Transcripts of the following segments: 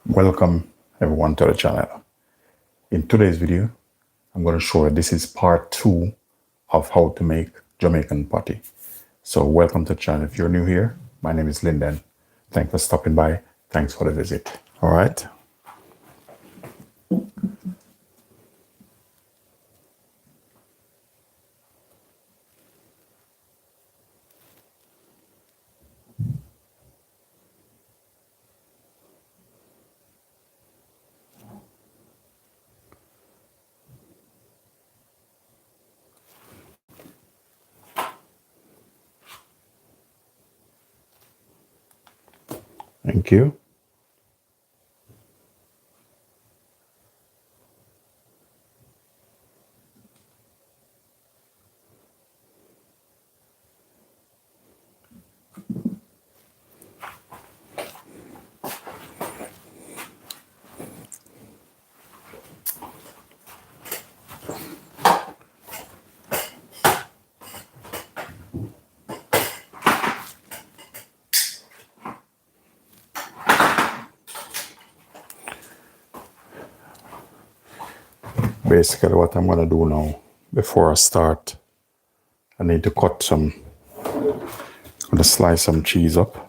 Welcome everyone to the channel. In today's video, I'm going to show you this is part 2 of how to make Jamaican patty. So welcome to the channel. If you're new here, my name is Linden. Thanks for stopping by. Thanks for the visit. All right. Thank you. Basically what I'm going to do now, before I start, I need to I'm going to slice some cheese up.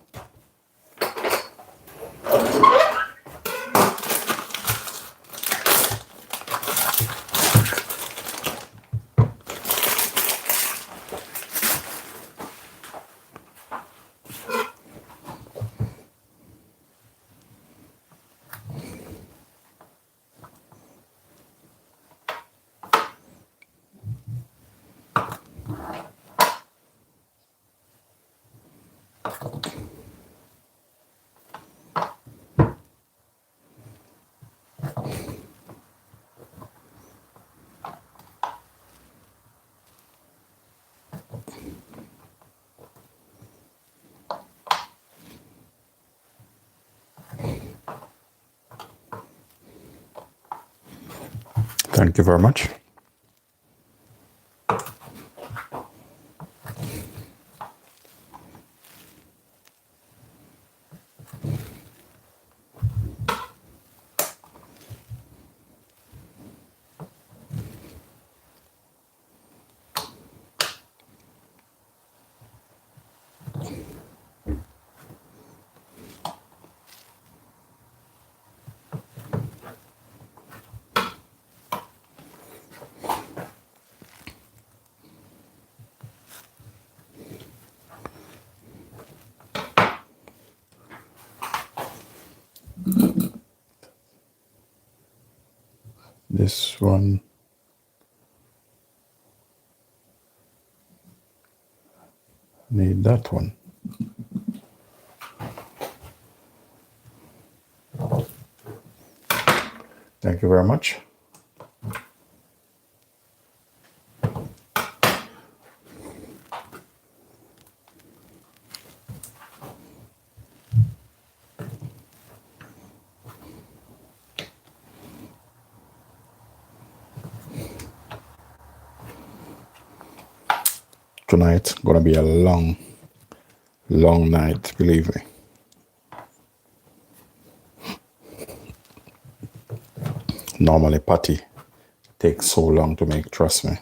Thank you very much. This one, need that one. Thank you very much. Tonight gonna be a long night, believe me. Normally patty takes so long to make, trust me.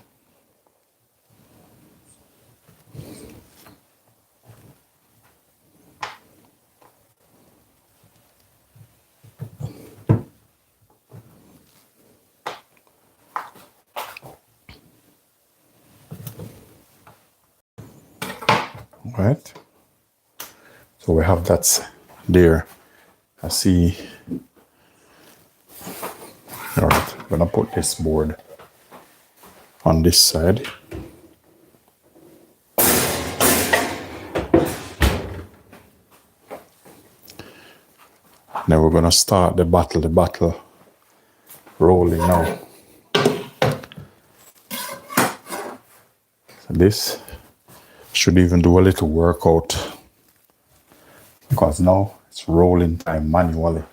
All right, so we have that there. I see. All right, I'm gonna put this board on this side. Now we're gonna start the battle rolling now. So this should even do a little workout because now it's rolling time manually.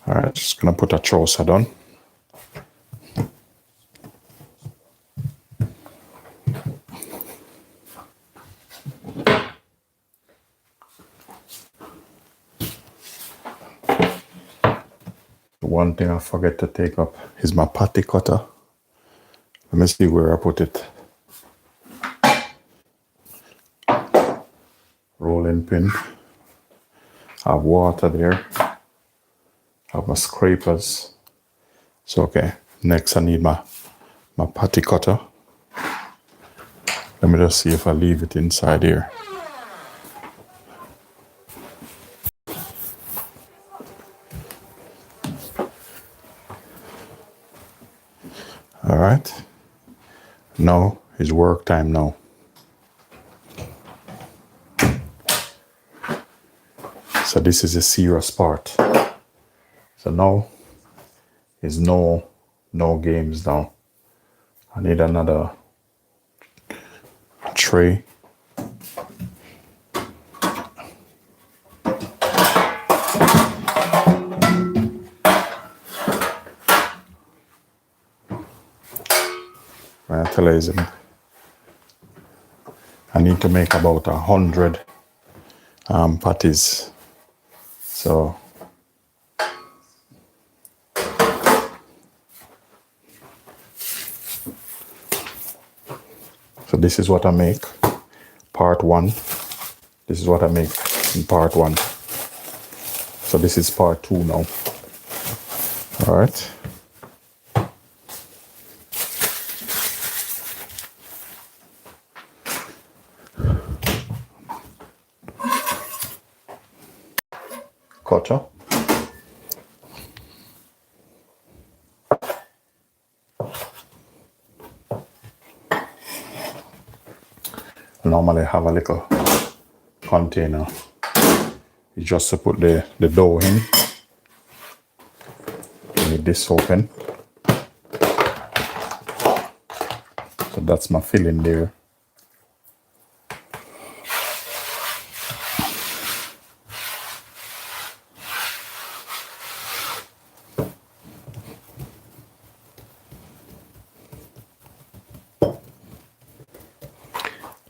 All right, just gonna put a trouser on. One thing I forget to take up is my patty cutter. Let me see where I put it. Rolling pin. I have water there. I have my scrapers. So okay, next I need my patty cutter. Let me just see if I leave it inside here. All right. Now it's work time now. So this is the serious part. So now is no games now. I need another tray. I tell you, I need to make about 100 patties. So this is what I make, part one. This is what I make in part one. So this is part two now. All right. Cutter. Normally have a little container. You just to put the dough in. You need this open. So that's my filling there.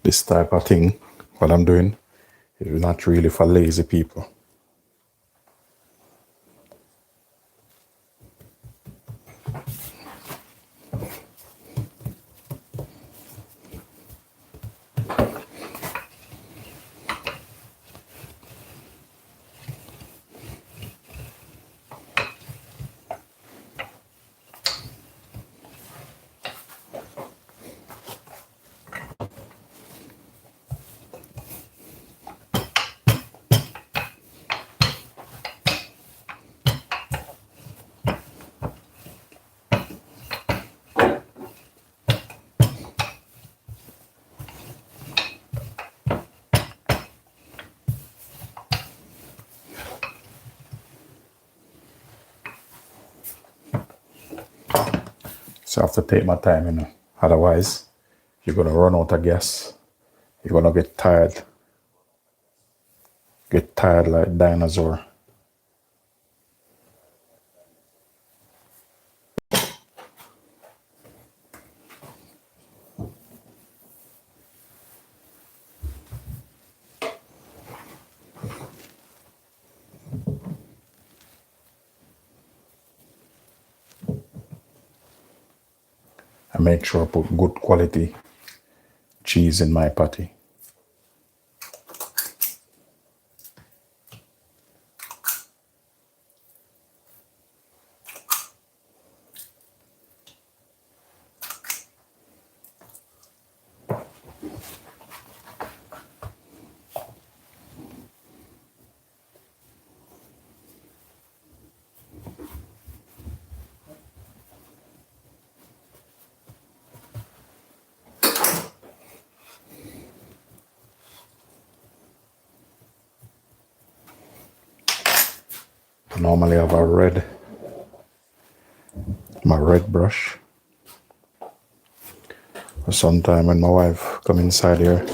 This type of thing, what I'm doing, is not really for lazy people. So I have to take my time, you know. Otherwise, you're gonna run out of gas. You're gonna get tired. Get tired like a dinosaur. I make sure I put good quality cheese in my patty. Normally I have my red brush. Sometime when my wife come inside here,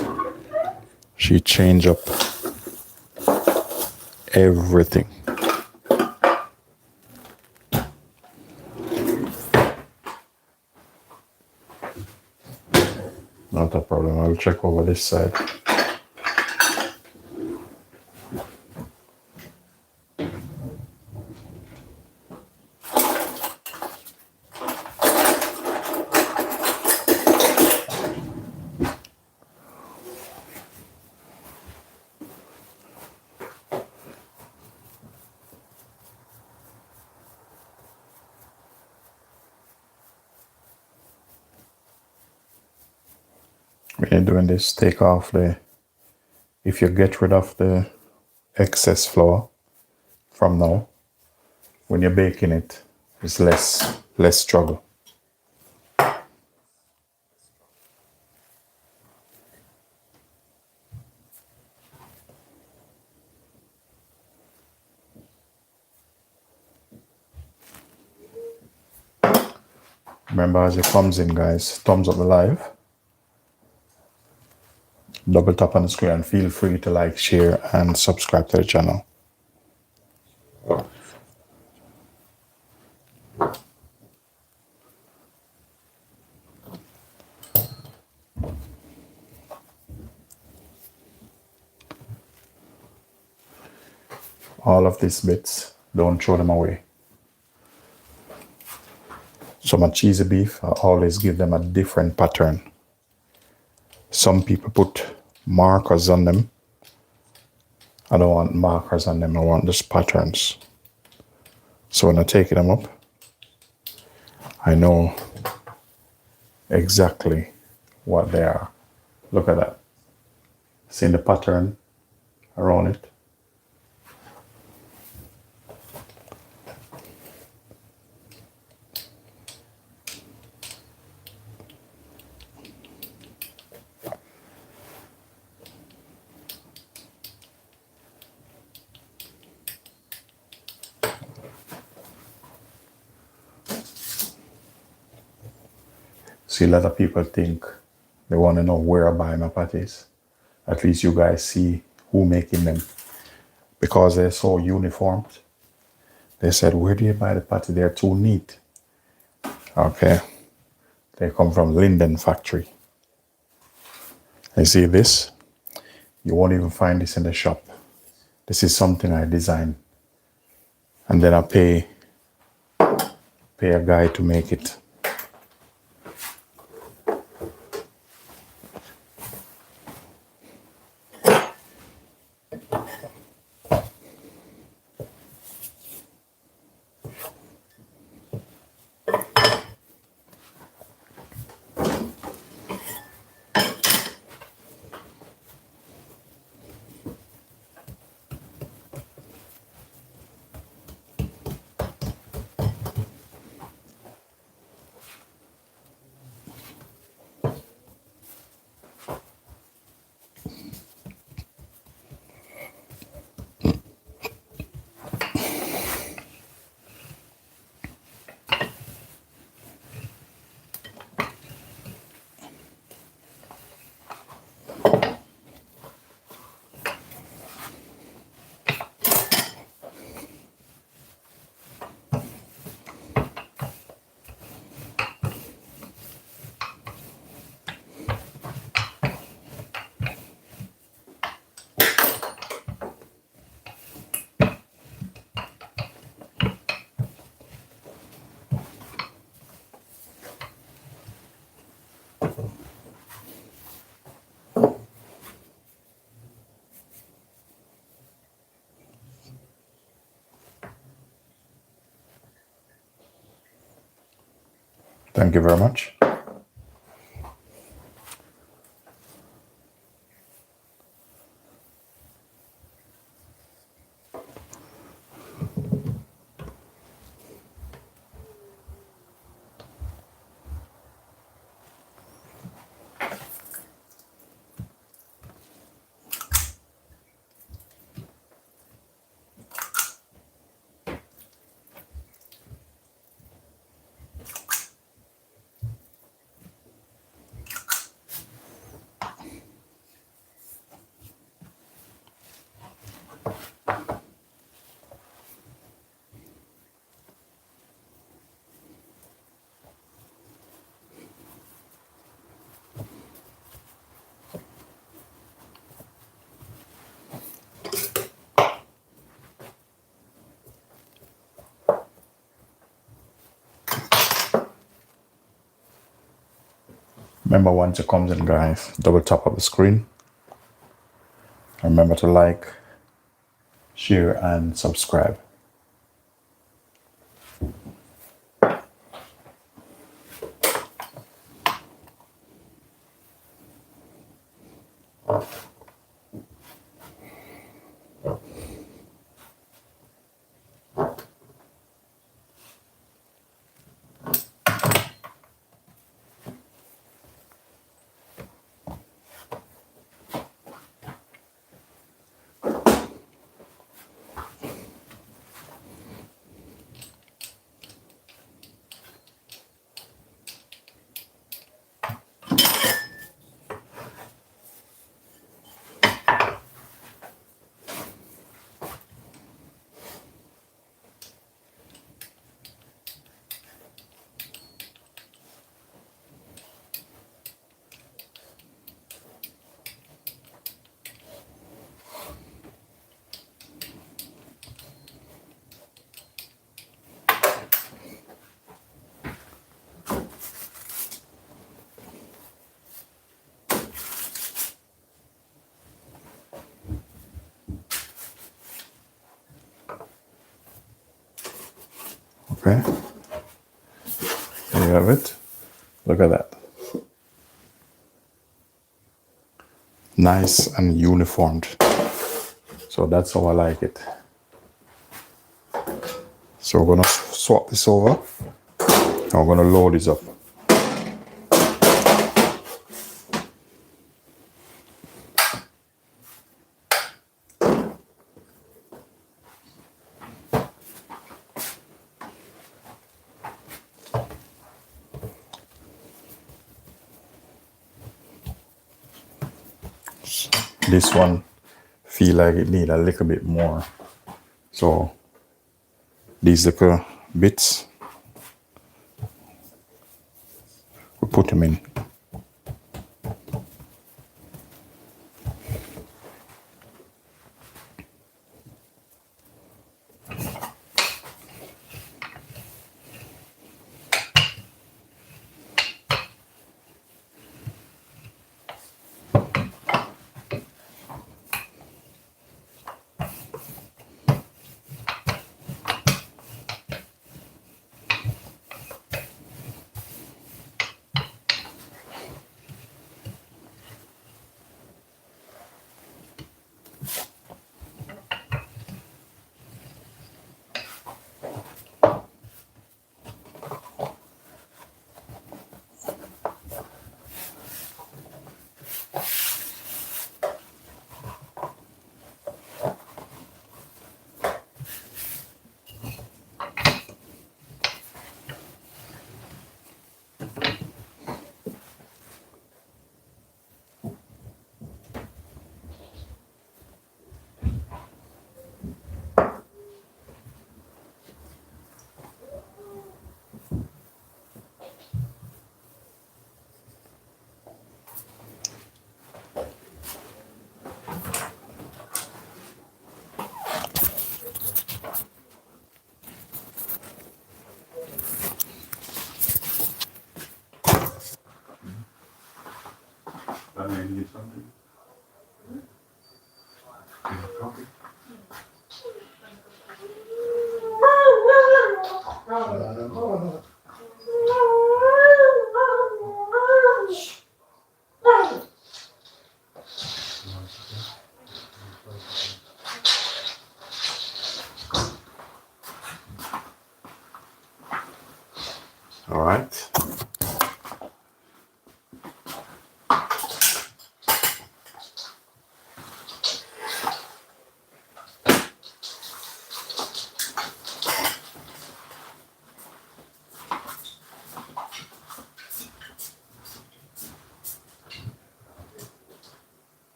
she change up everything. Not a problem, I'll check over this side. When you're doing this, take off if you get rid of the excess flour from now, when you're baking it, it's less struggle. Remember, as it comes in, guys, thumbs up the live, double tap on the screen, and feel free to like, share, and subscribe to the channel. All of these bits, don't throw them away. So my cheesy beef, I always give them a different pattern. Some people put markers on them. I don't want markers on them, I want just patterns. So when I take them up, I know exactly what they are. Look at that. See the pattern around it? See, a lot of people think they want to know where I buy my patties. At least you guys see who making them. Because they're so uniform. They said, where do you buy the patty? They're too neat. Okay. They come from Linden factory. You see this? You won't even find this in the shop. This is something I designed. And then I pay a guy to make it. Thank you very much. Remember, once it comes in, guys, double tap on the screen. Remember to like, share, and subscribe. Okay, there you have it. Look at that. Nice and uniformed. So that's how I like it. So we're gonna swap this over. And we're gonna load this up. This one feel like it need a little bit more. So these little bits, we put them in. I need something. Coffee. All right.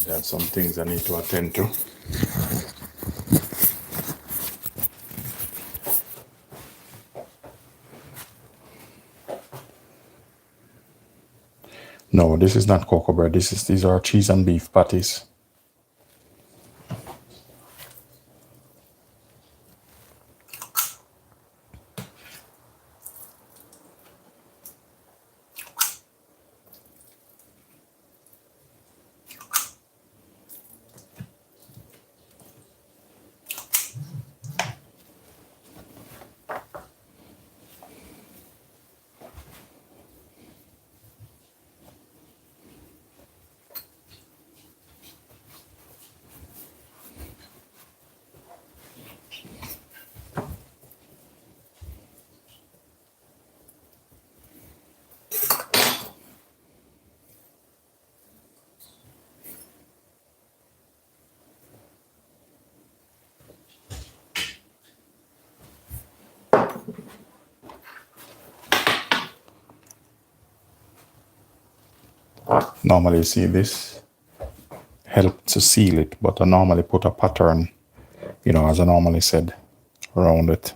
There are some things I need to attend to. No, this is not cocoa bread. These are cheese and beef patties. Normally you see this help to seal it, but I normally put a pattern, as I normally said, around it.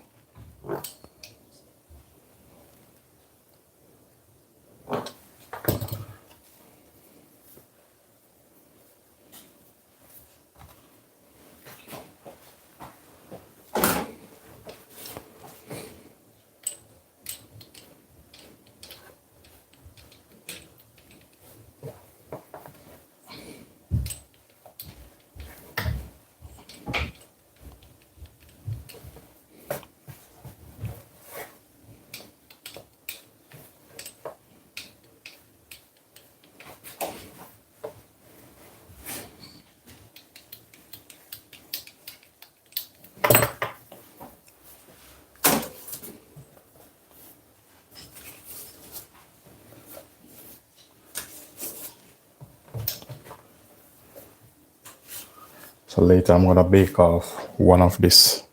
So later I'm gonna bake off one of this,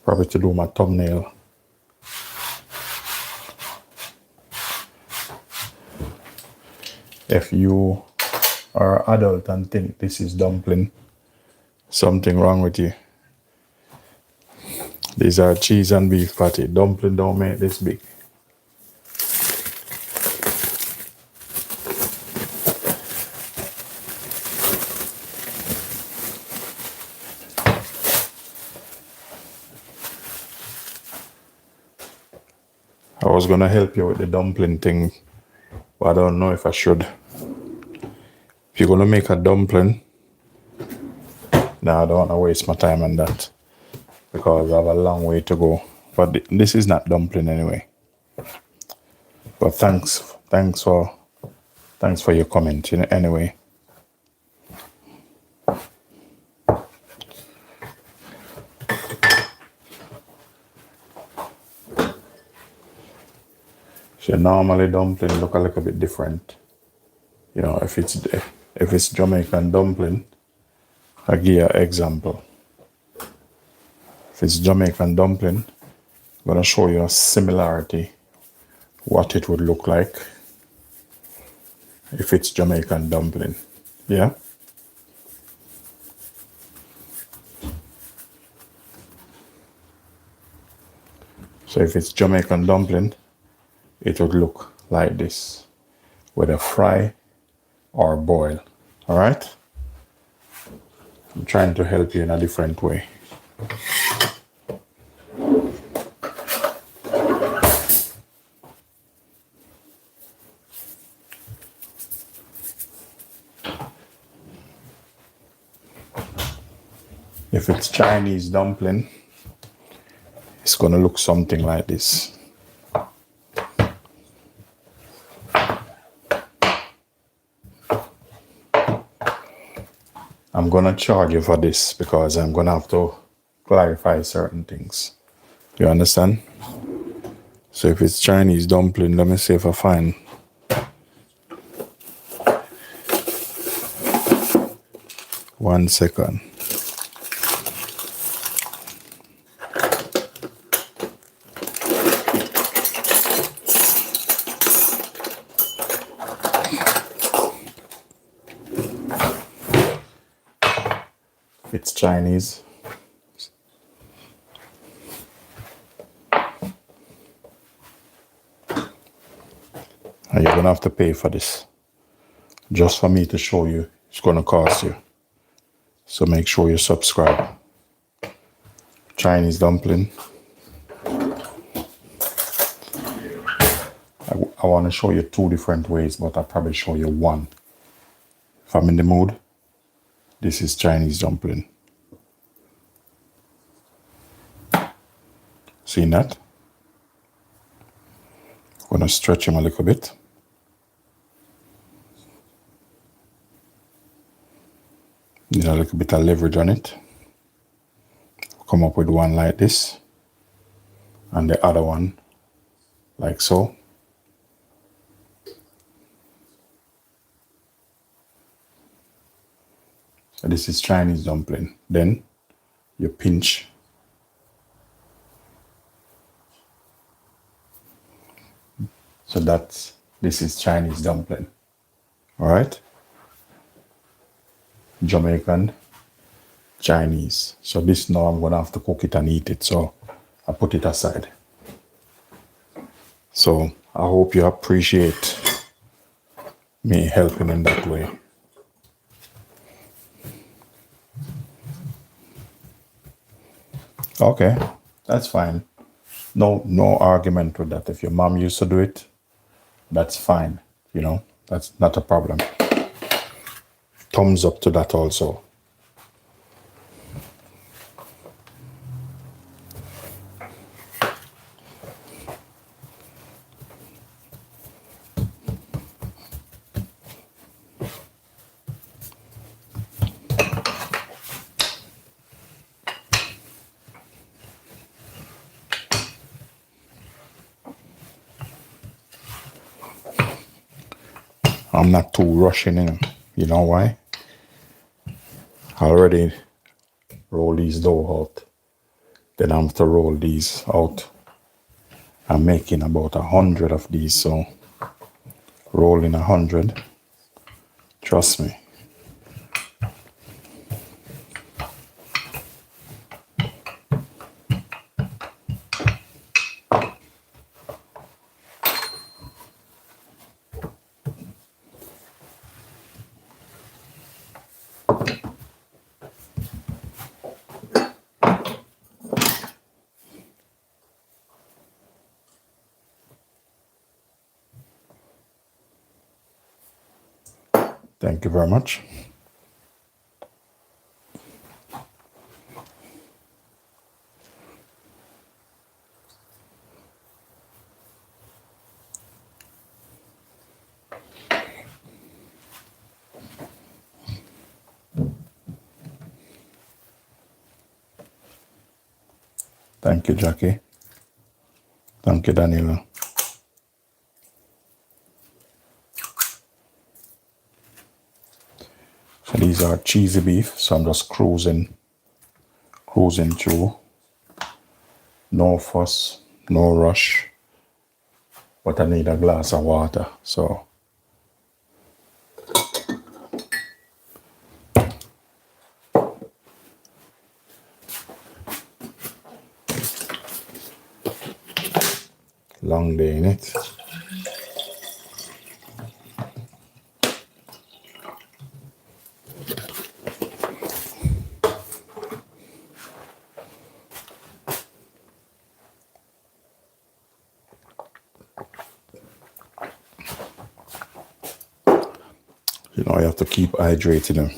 probably to do my thumbnail. If you are adult and think this is dumpling, something wrong with you. These are cheese and beef patty. Dumpling don't make this big. I was gonna help you with the dumpling thing, but I don't know if I should. If you're gonna make a dumpling, now I don't wanna waste my time on that because I have a long way to go. But this is not dumpling anyway. But thanks for your comment anyway. So normally dumpling look a little bit different. If it's Jamaican dumpling, I give you an example. If it's Jamaican dumpling, I'm gonna show you a similarity, what it would look like if it's Jamaican dumpling. Yeah. So if it's Jamaican dumpling, it would look like this, whether fry or boil. All right? I'm trying to help you in a different way. If it's Chinese dumpling, it's gonna look something like this. I'm gonna charge you for this because I'm gonna have to clarify certain things. You understand? So if it's Chinese dumpling, let me see if I find. One second. It's Chinese. And you're gonna have to pay for this. Just for me to show you, it's gonna cost you. So make sure you subscribe. Chinese dumpling. I want to show you two different ways, but I'll probably show you one. If I'm in the mood, this is Chinese dumpling. See that? I'm gonna stretch him a little bit. Need a little bit of leverage on it. Come up with one like this, and the other one like so. So this is Chinese dumpling. Then you pinch. So that's This is Chinese dumpling. All right. Jamaican, Chinese. So this now I'm gonna have to cook it and eat it. So I put it aside. So I hope you appreciate me helping in that way. Okay, that's fine. No argument with that. If your mom used to do it, that's fine. You know, that's not a problem. Thumbs up to that also. I'm not too rushing in. You know why? I already roll these dough out. Then I have to roll these out. I'm making about 100 of these, so rolling 100. Trust me. Thank you very much. Thank you, Jackie. Thank you, Daniela. So these are cheesy beef, so I'm just cruising through. No fuss, no rush. But I need a glass of water, so long day in it. You know, you have to keep hydrating them.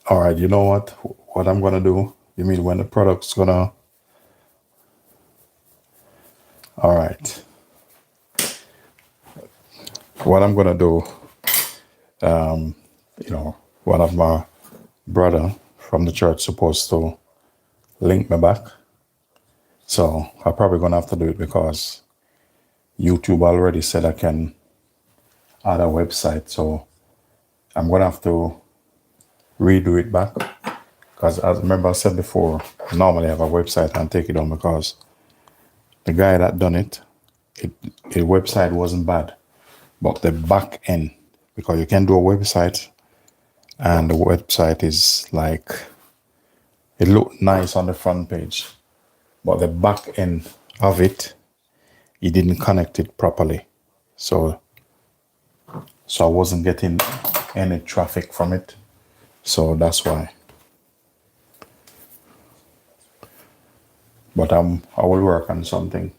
All right, you know what? What I'm gonna do? You mean when the product's gonna? All right. What I'm gonna do? You know, one of my brother from the church supposed to link me back, so I'm probably gonna have to do it because YouTube already said I can add a website. So I'm gonna have to redo it back because, as remember I said before, normally I have a website and take it down because the guy that done it, the website wasn't bad, but the back end, because you can do a website and the website is like, it looked nice on the front page, but the back end of it, he didn't connect it properly. So I wasn't getting any traffic from it. So that's why. But I will work on something.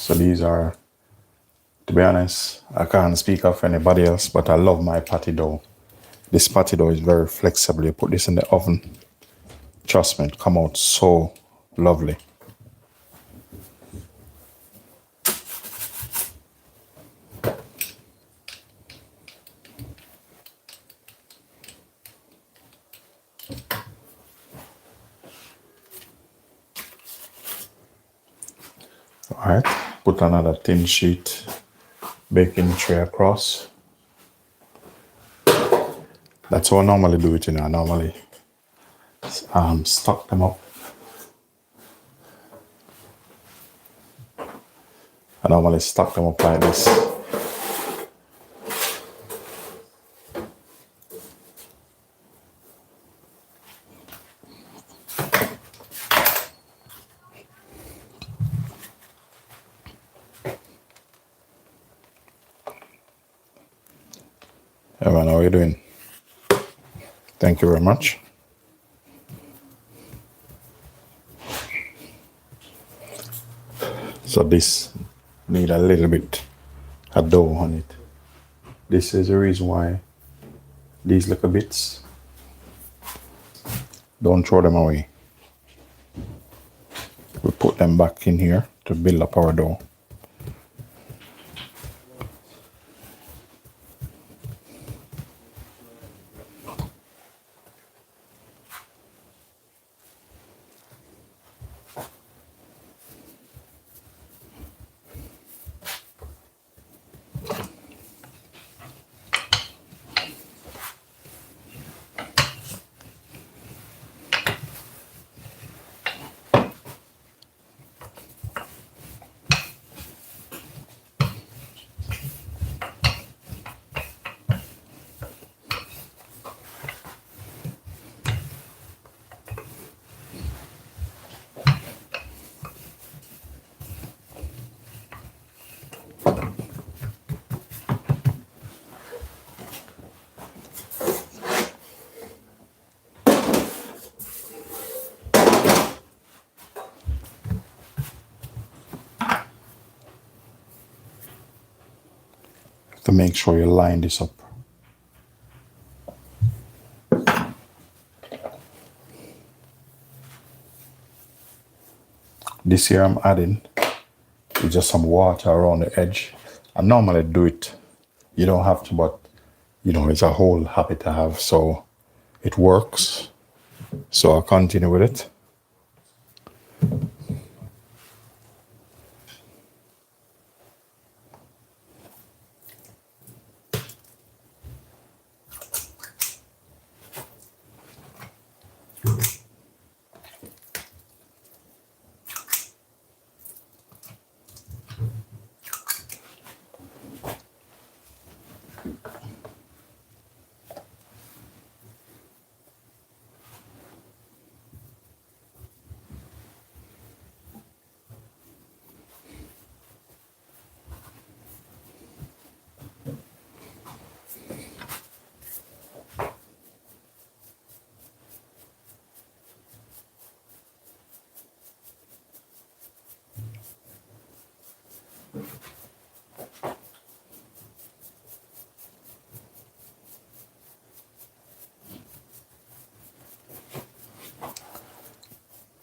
So these are, to be honest, I can't speak of anybody else, but I love my patty dough. This patty dough is very flexible. You put this in the oven, trust me, it come out so lovely. All right, put another thin sheet baking tray across. That's how I normally do it, you know. I normally stock them up. I normally stock them up like this. Hey man, how are you doing? Thank you very much. So this need a little bit of dough on it. This is the reason why these little bits, don't throw them away. We put them back in here to build up our dough. To make sure you line this up. This here I'm adding is just some water around the edge. I normally do it, you don't have to, but you know, it's a whole habit to have, so it works. So I'll continue with it.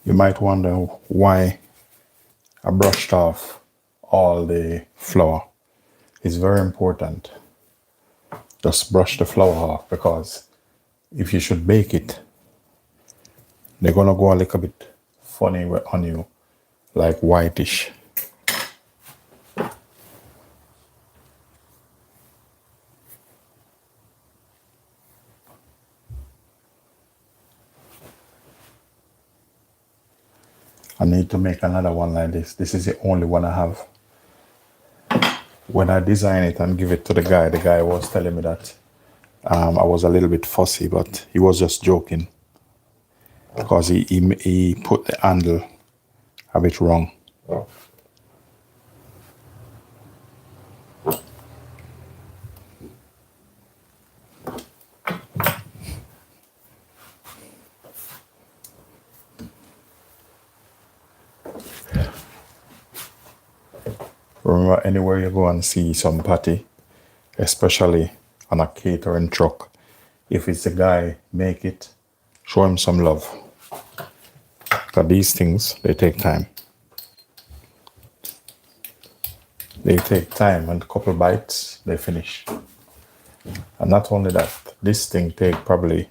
You might wonder why I brushed off all the flour. It's very important. Just brush the flour off, because if you should bake it, they're gonna go a little bit funny on you, like whitish. I need to make another one like this. This is the only one I have. When I design it and give it to the guy was telling me that I was a little bit fussy, but he was just joking, because he put the handle a bit wrong. Remember, anywhere you go and see some patty, especially on a catering truck, if it's a guy make it, show him some love. Because these things, they take time. They take time, and a couple bites, they finish. And not only that, this thing take probably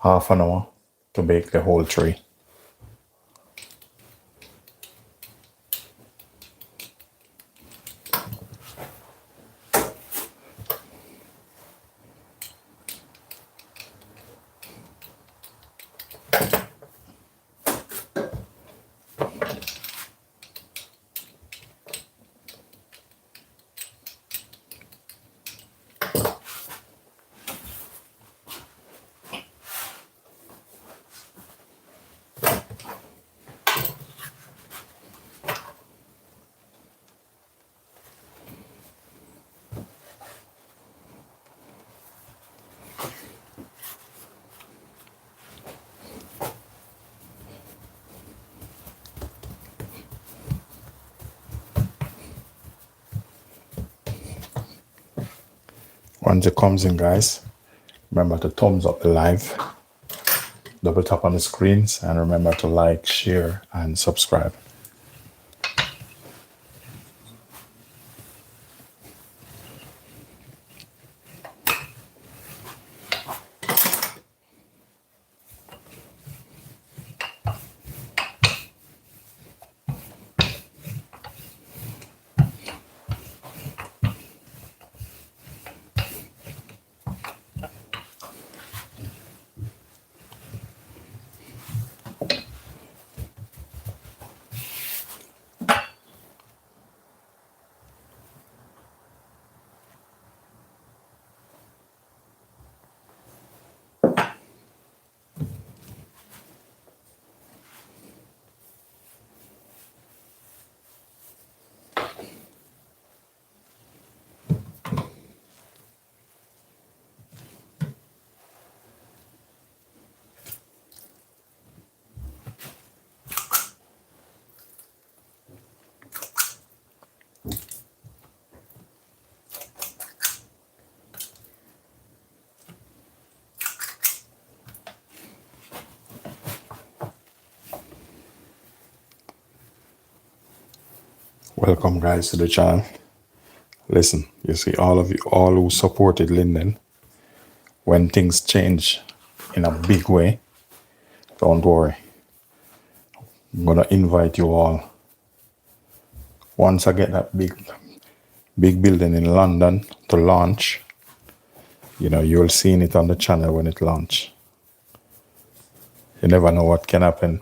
half an hour to bake the whole tray. Once it comes in, guys, remember to thumbs up the live, double tap on the screens, and remember to like, share, and subscribe. Welcome, guys, to the channel. Listen, you see, all of you, all who supported Linden, when things change in a big way, don't worry. I'm gonna invite you all. Once I get that big building in London to launch, you know, you'll see it on the channel when it launch. You never know what can happen.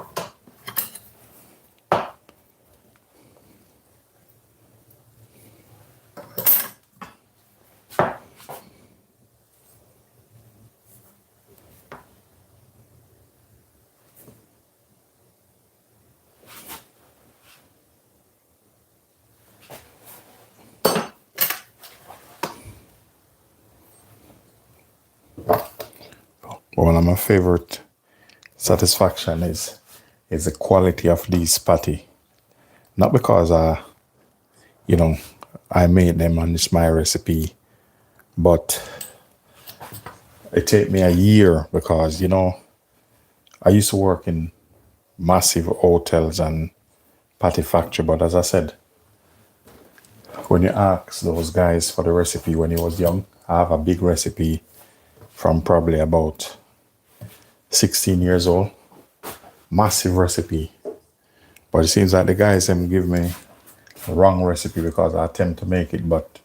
One of my favorite satisfaction is the quality of these patty. Not because I made them and it's my recipe, but it take me a year because, I used to work in massive hotels and patty factory, but as I said, when you ask those guys for the recipe when he was young, I have a big recipe from probably about 16 years old. Massive recipe. But it seems like the guys give me the wrong recipe because I attempt to make it, but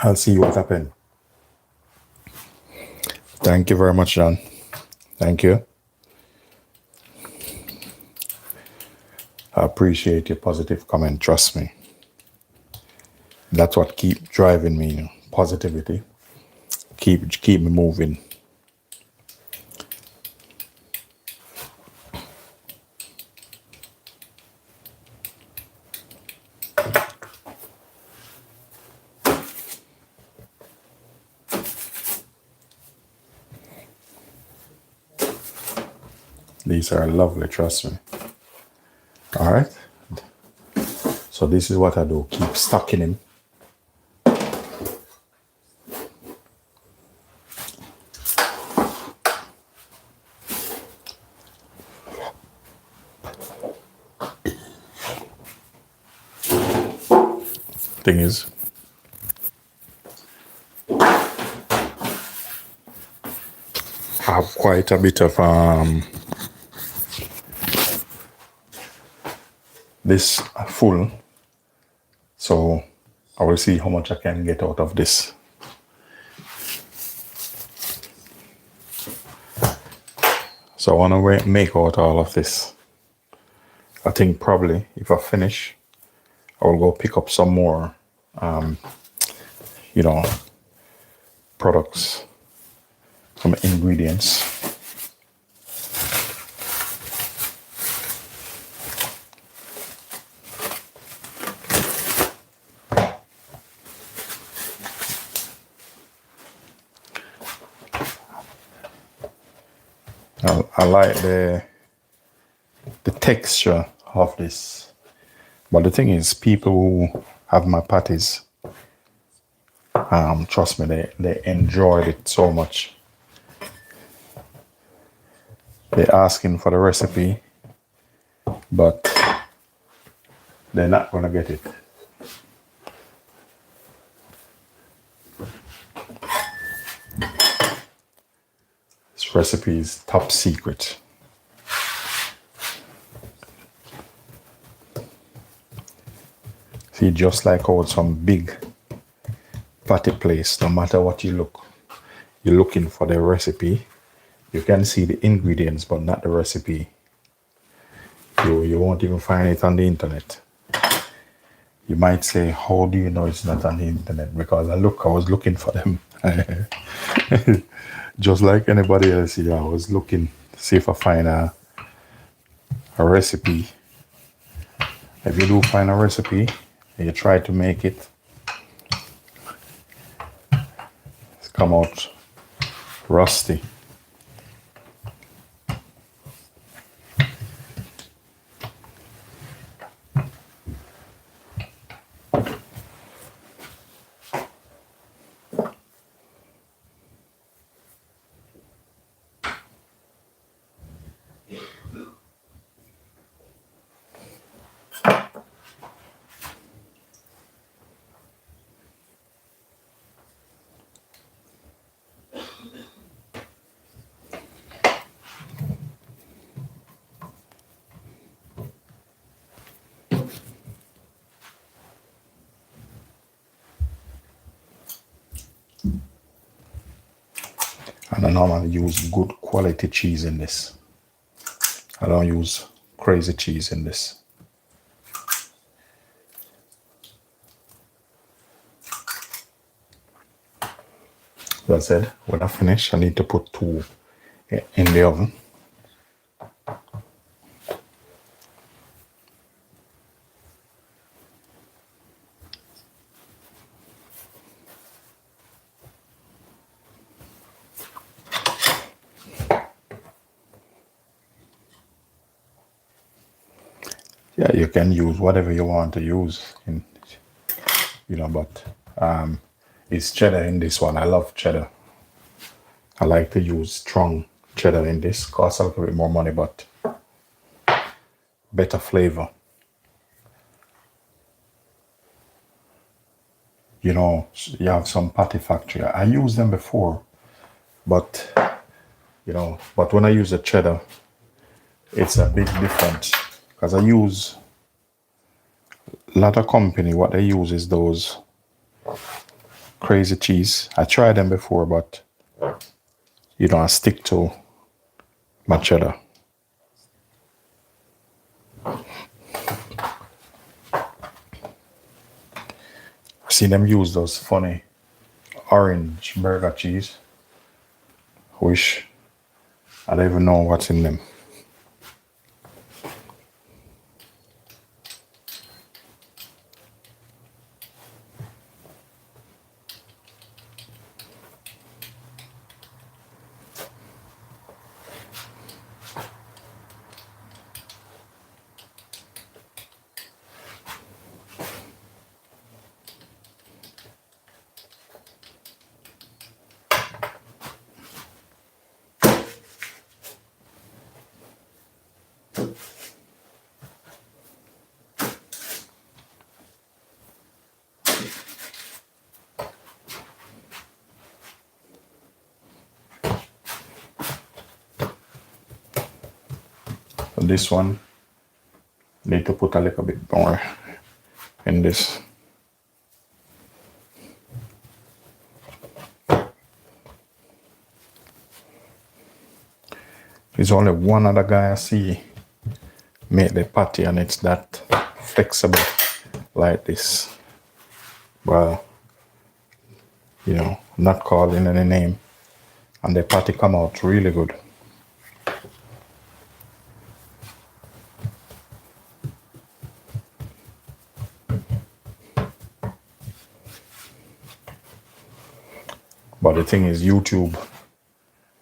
I'll see what happens. Thank you very much, John. Thank you. I appreciate your positive comment. Trust me. That's what keep driving me, positivity. Keep me moving. These are lovely, trust me. All So this is what I do, keep stacking him. Thing is, I have quite a bit of this full, so I will see how much I can get out of this. So I want to make out all of this. I think probably if I finish, I will go pick up some more, you know, products, some ingredients. I like the texture of this, but the thing is, people who have my patties, trust me, they enjoyed it so much. They're asking for the recipe, but they're not gonna get it. This recipe is top secret. See, just like how some big patty place, no matter what you're looking for the recipe. You can see the ingredients, but not the recipe. You won't even find it on the internet. You might say, how do you know it's not on the internet? Because I was looking for them. Just like anybody else here, I was looking to see if I find a recipe. If you do find a recipe and you try to make it, it's come out rusty. And I normally use good quality cheese in this. I don't use crazy cheese in this. As I said, when I finish, I need to put 2 in the oven. Yeah, you can use whatever you want to use, but it's cheddar in this one. I love cheddar. I like to use strong cheddar in this. Costs a little bit more money, but better flavor. You have some patty factory. I used them before, but when I use the cheddar, it's a big difference. Because I use a lot of company, what they use is those crazy cheese. I tried them before, but I stick to my cheddar. I see them use those funny orange burger cheese, which I don't even know what's in them. So this one, need to put a little bit more in this. There's only one other guy I see make the patty and it's that flexible like this. Well, you know, not calling any name. And the patty come out really good. But the thing is, YouTube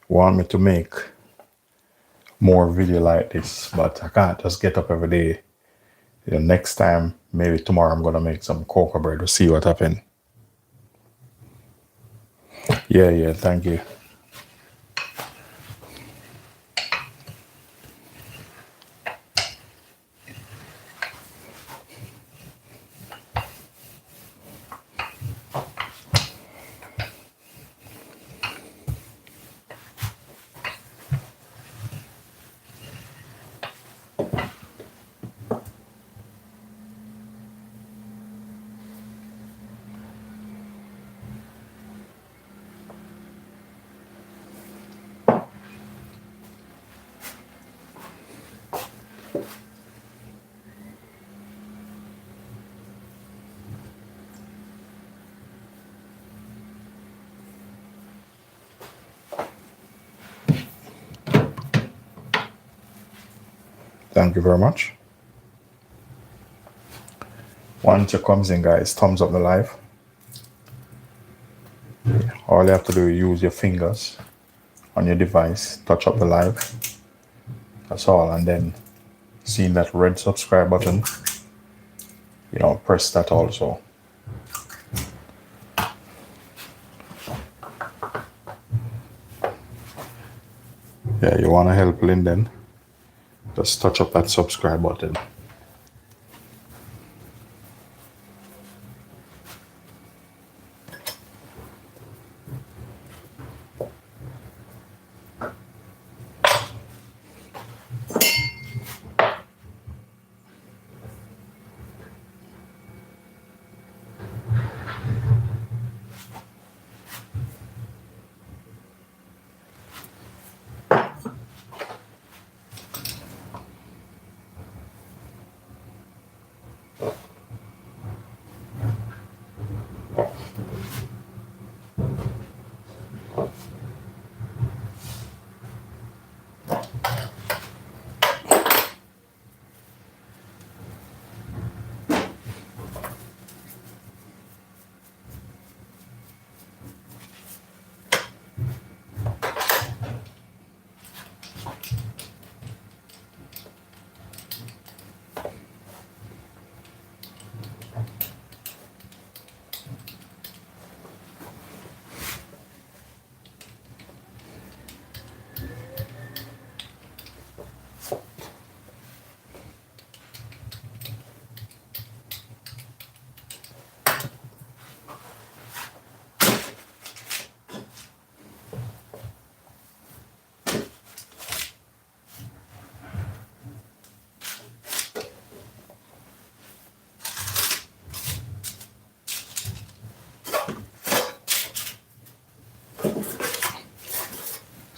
want me to make more video like this, but I can't just get up every day. You know, next time, maybe tomorrow, I'm gonna make some cocoa bread to see what happens. Yeah, thank you. Thank you very much. Once it comes in, guys, thumbs up the live. All you have to do is use your fingers on your device, touch up the live. That's all. And then seeing that red subscribe button, you know, press that also. Yeah, you want to help Linden, just touch up that subscribe button.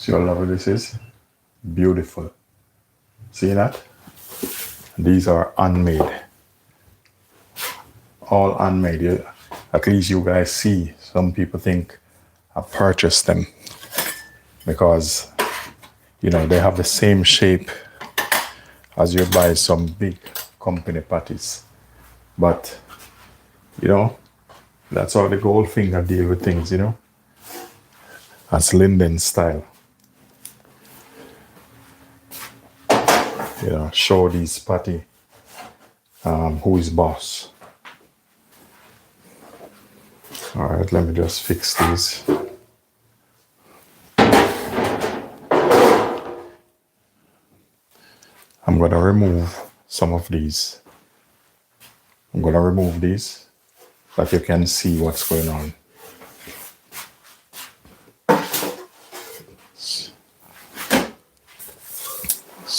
See how lovely this is? Beautiful. See that? These are handmade. All handmade. At least you guys see. Some people think I purchased them because, you know, they have the same shape as you buy some big company patties. But, you know, that's how the Goldfinger deal with things, you know. That's Linden style. You know, show these patty who is boss. All right, let me just fix these. I'm going to remove some of these. I'm going to remove these so that you can see what's going on.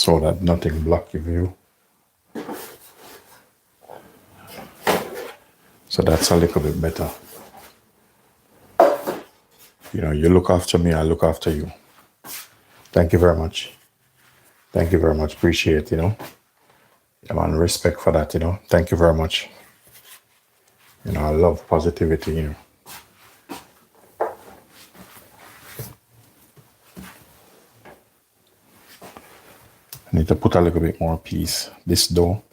so that nothing block your view. So that's a little bit better. You know, you look after me, I look after you. Thank you very much. Thank you very much. Appreciate, you know. Yeah, man, respect for that, you know. Thank you very much. You know, I love positivity, you know. I need to put a little bit more piece. This dough,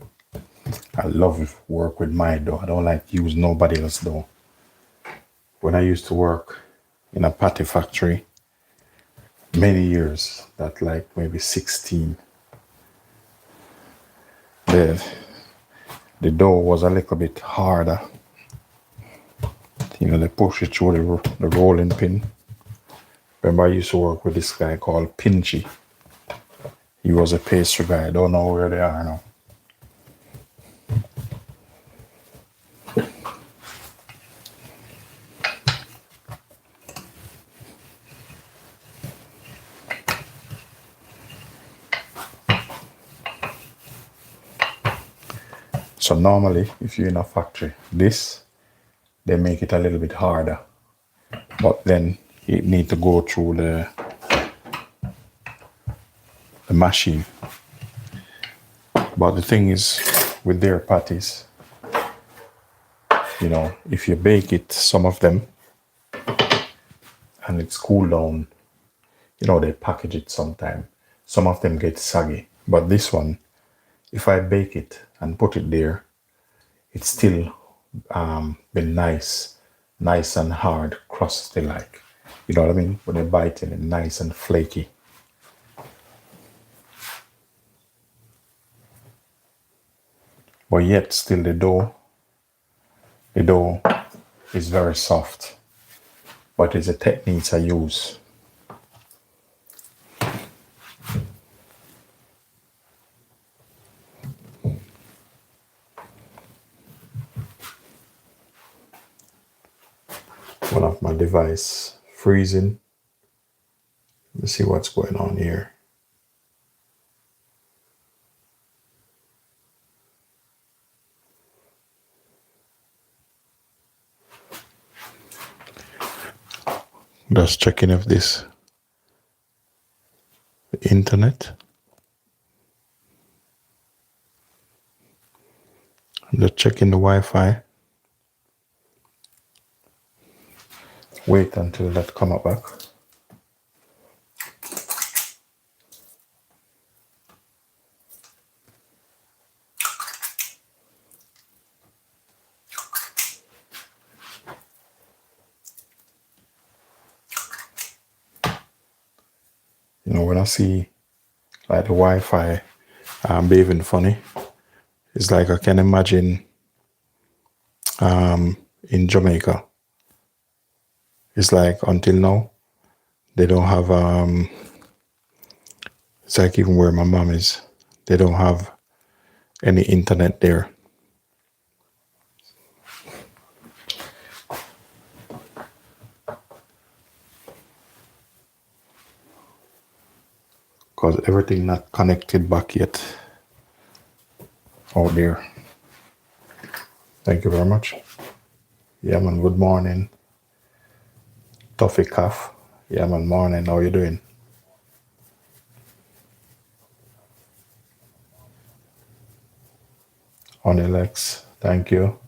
I love work with my dough. I don't like to use nobody else's dough. When I used to work in a patty factory, many years, that like maybe 16, the dough was a little bit harder. You know, they push it through the rolling pin. Remember, I used to work with this guy called Pinchy. He was a pastry guy. I don't know where they are now. So normally, if you're in a factory, they make it a little bit harder. But then it need to go through the machine. But the thing is, with their patties, you know, if you bake it, some of them, and it's cooled down, you know, they package it sometime. Some of them get soggy. But this one, if I bake it and put it there, it's still been nice and hard, crusty like. You know what I mean? When you bite it, nice and flaky. But yet still the dough is very soft. But it's a technique I use. One of my device freezing. Let's see what's going on here. Just checking if this the internet. I'm just checking the Wi-Fi. Wait until that come up back. You know, when I see like the Wi-Fi behaving funny, it's like I can imagine in Jamaica. It's like until now, they don't have, it's like even where my mom is, they don't have any internet there. Because everything not connected back yet out there. Thank you very much. Yeah, man, good morning. Toffee Calf. Yeah, man, morning. How you doing? Honey Lex, thank you.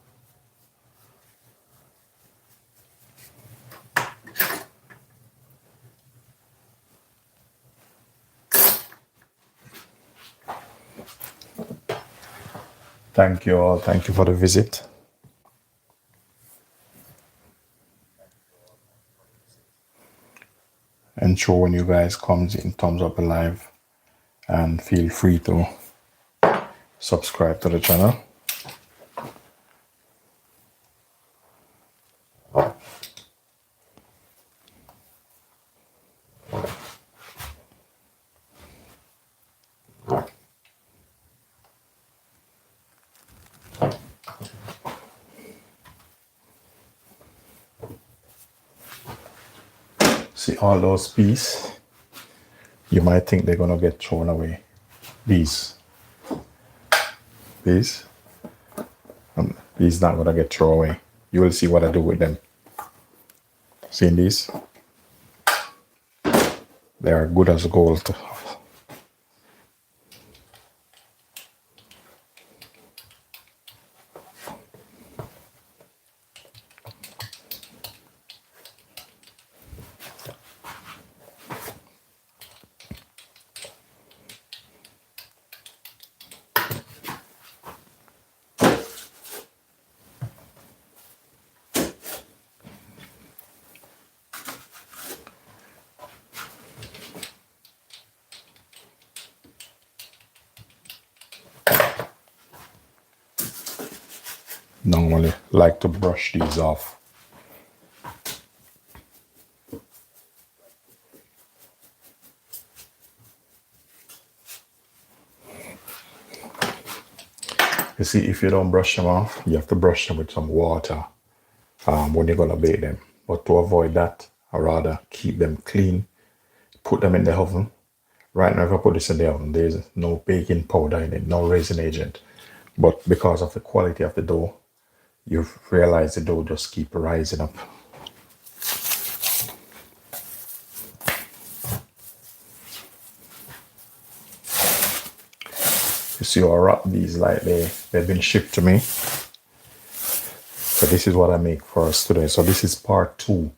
Thank you all. Thank you for the visit. And sure, when you guys comes in, thumbs up alive, and feel free to subscribe to the channel. See all those pieces, you might think they're gonna get thrown away. these. These. These not gonna get thrown away. You will see what I do with them. Seeing these? They are good as gold. Normally like to brush these off. You see, if you don't brush them off, you have to brush them with some water when you're gonna bake them. But to avoid that, I rather keep them clean, put them in the oven. Right now, if I put this in the oven, there's no baking powder in it, no raisin agent. But because of the quality of the dough, you've realized the dough just keep rising up. You see, I wrap these like they've been shipped to me. So this is what I make for us today. So this is part 2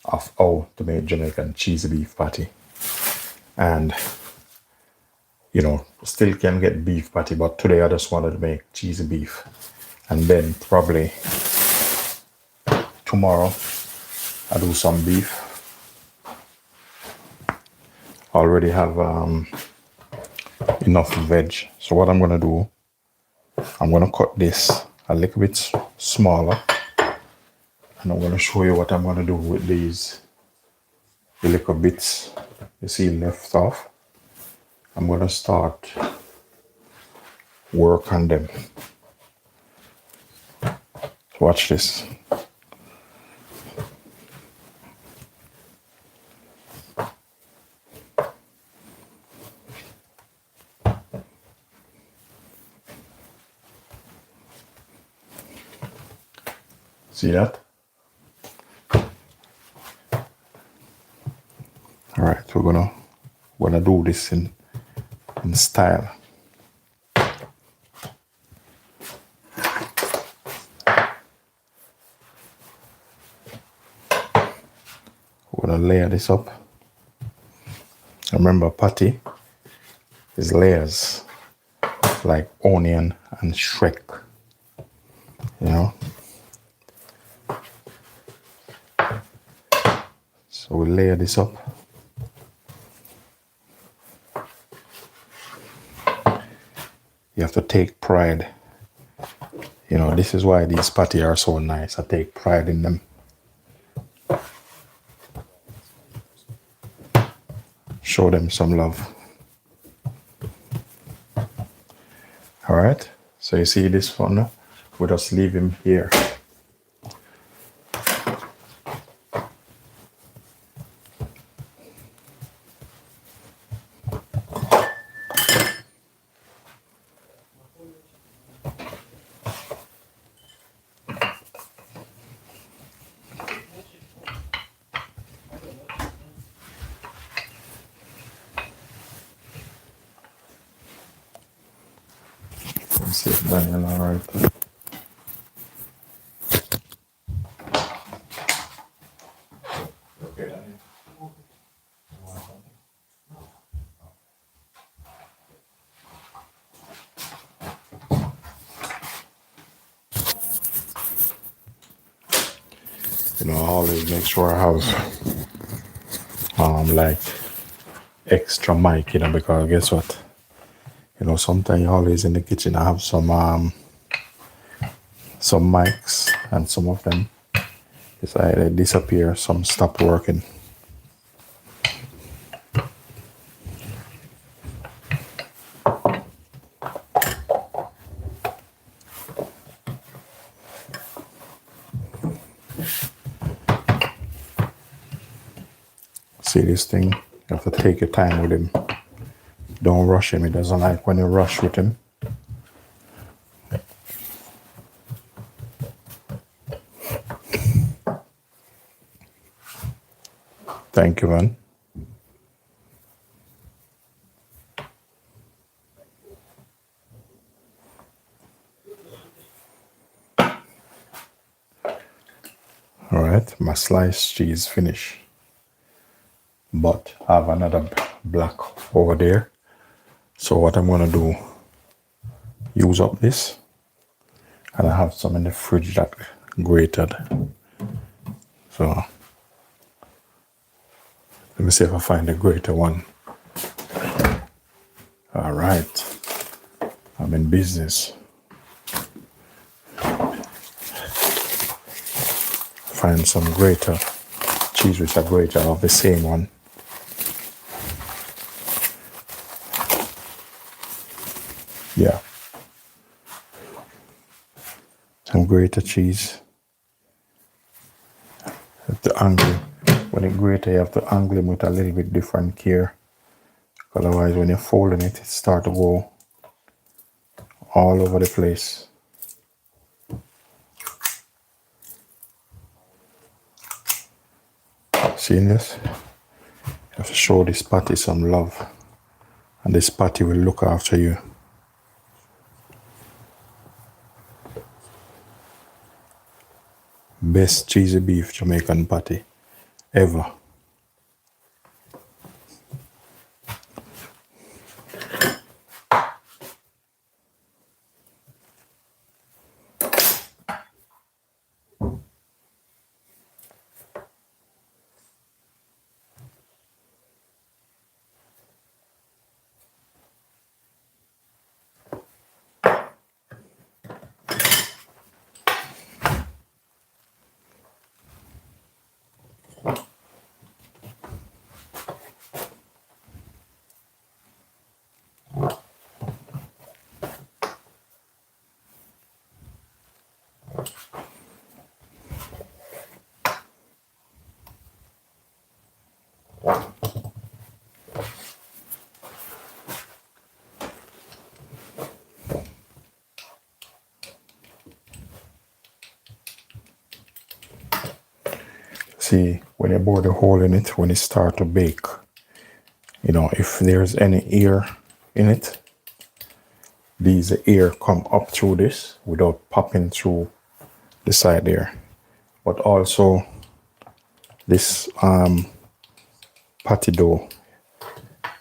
of how to make Jamaican cheesy beef patty. And you know, still can get beef patty, but today I just wanted to make cheesy beef. And then probably tomorrow I do some beef. I already have enough veg. So what I'm gonna do, I'm gonna cut this a little bit smaller, and I'm gonna show you what I'm gonna do with these little bits you see left off. I'm gonna start work on them. Watch this. See that? All right, we're gonna do this in style. We're gonna layer this up. Remember, patty is layers, like onion and Shrek, you know. So we layer this up. You have to take pride. You know, this is why these patty are so nice. I take pride in them. Show them some love. All right. So you see this one, we just leave him here. Let's see if Daniel all right. Okay, Daniel. You know, I always make sure I have like extra mic, you know, because guess what? You know, sometimes always in the kitchen I have some mics, and some of them they disappear, some stop working. See this thing? You have to take your time with him. Don't rush him. He doesn't like when you rush with him. Thank you, man. All right, my sliced cheese finished. But I have another black over there. So what I'm gonna do, use up this, and I have some in the fridge that grated. So let me see if I find the greater one. All right, I'm in business. Find some greater cheese with a grater of the same one. Yeah, some grater cheese. Have to angle. When you grate, you have to angle them with a little bit different care. Otherwise, when you're folding it, it starts to go all over the place. Seeing this? You have to show this patty some love. And this patty will look after you. Best cheesy beef Jamaican patty ever. See, when you bore the hole in it, when it starts to bake, you know, if there's any air in it, these air come up through this without popping through the side there. But also this patty dough,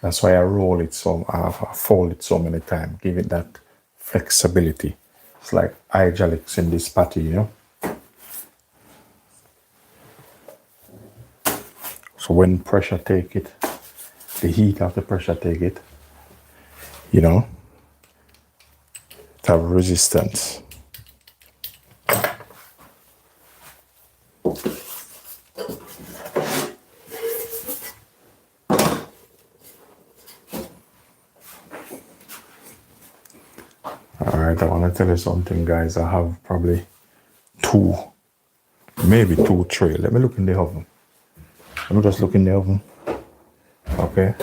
that's why I roll it so I fold it so many times, give it that flexibility. It's like hydraulics in this patty, you know. So when pressure take it, the heat of the pressure take it, you know, it have resistance. Alright, I want to tell you something, guys. I have probably maybe two trays. Let me look in the oven. Let me just look in the oven. Okay.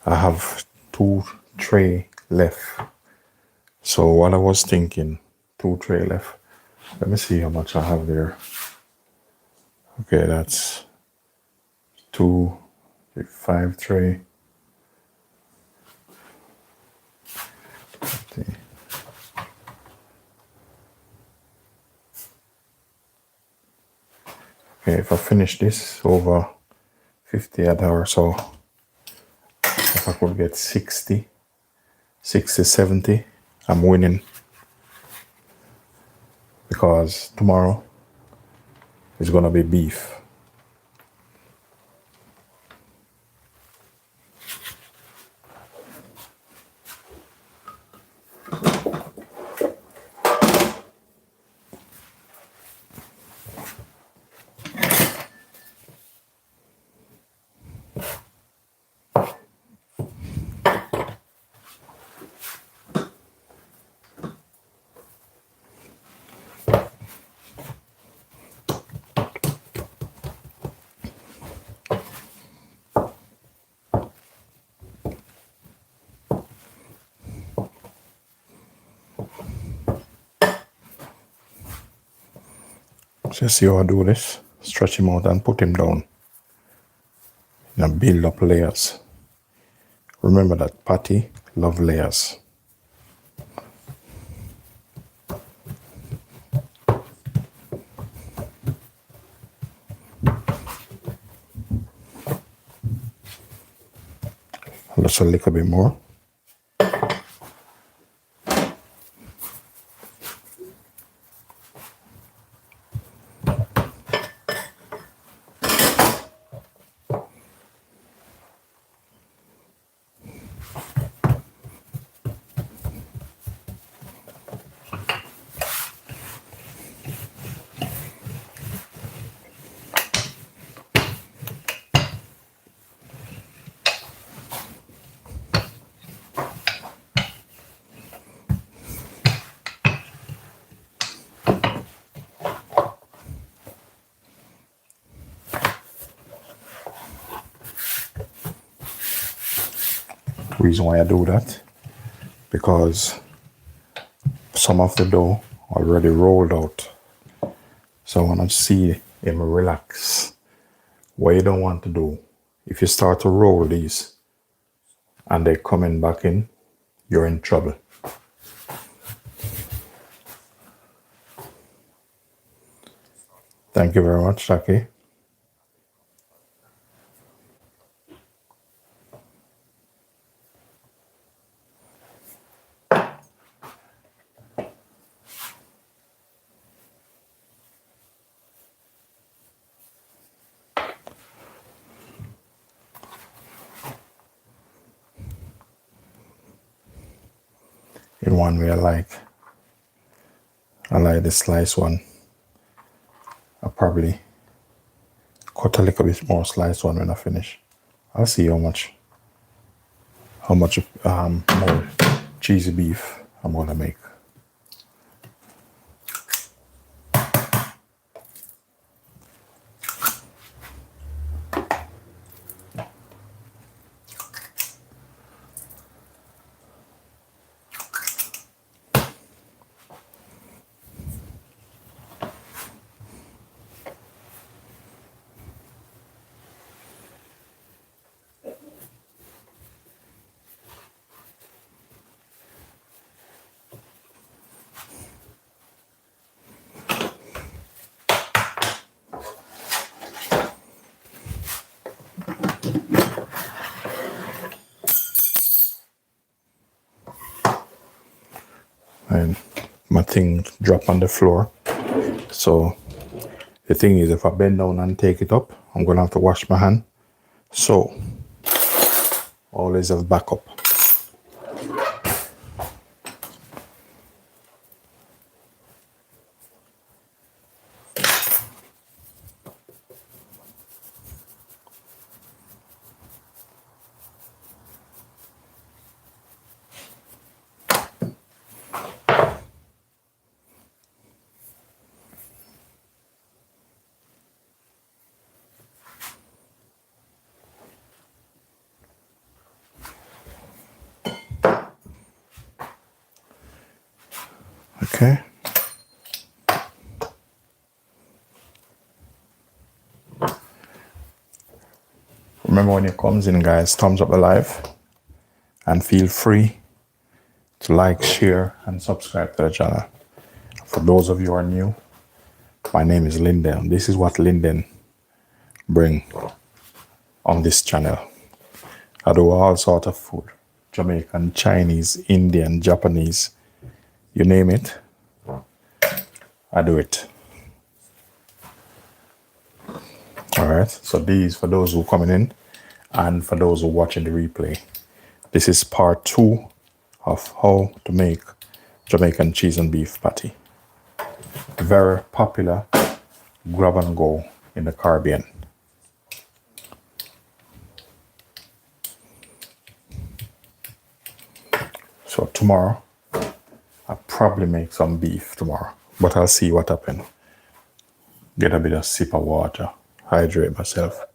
I have 2 trays left. So what I was thinking, 2 trays left. Let me see how much I have there. Okay, that's 2, 5 trays. Okay, if I finish this over 50 an hour, so if I could get 60, 70, I'm winning. Because tomorrow is gonna be beef. So see how I do this? Stretch him out and put him down. Now build up layers. Remember that patty love layers. Just a little bit more. Reason why I do that, because some of the dough already rolled out. So I want to see him relax. What you don't want to do, if you start to roll these and they're coming back in, you're in trouble. Thank you very much, Taki. In one way I like the slice one. I probably cut a little bit more slice one when I finish. I'll see how much more cheesy beef I'm gonna make. And my thing drop on the floor. So the thing is, if I bend down and take it up, I'm gonna have to wash my hand. So always have backup. Okay. Remember when it comes in, guys, thumbs up the live and feel free to like, share, and subscribe to the channel. For those of you who are new, my name is Linden. This is what Linden bring on this channel. I do all sorts of food. Jamaican, Chinese, Indian, Japanese, you name it, I do it. All right, so these for those who are coming in and for those who are watching the replay. This is part 2 of how to make Jamaican cheese and beef patty. Very popular grab and go in the Caribbean. So tomorrow, I'll probably make some beef tomorrow, but I'll see what happens. Get a bit of sip of water, hydrate myself.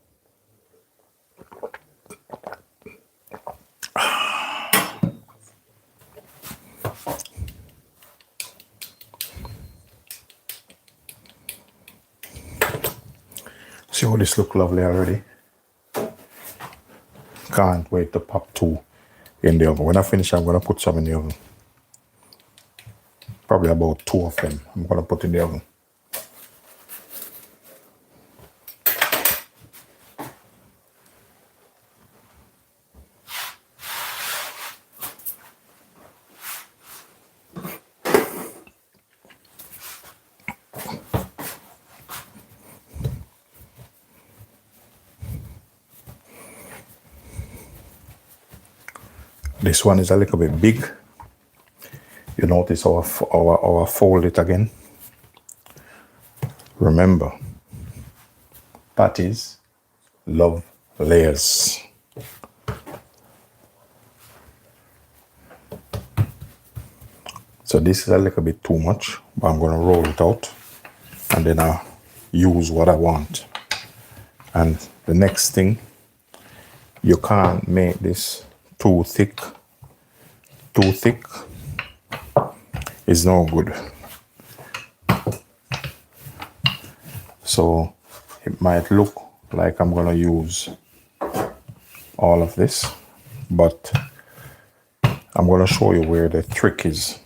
See how this look lovely already? Can't wait to pop 2 in the oven. When I finish, I'm gonna put some in the oven. Probably about 2 of them I'm gonna put in the oven. This one is a little bit big. You notice our fold it again. Remember, patties love layers. So this is a little bit too much, but I'm gonna roll it out and then I'll use what I want. And the next thing, you can't make this too thick. Too thick is no good. So it might look like I'm gonna use all of this, but I'm gonna show you where the trick is.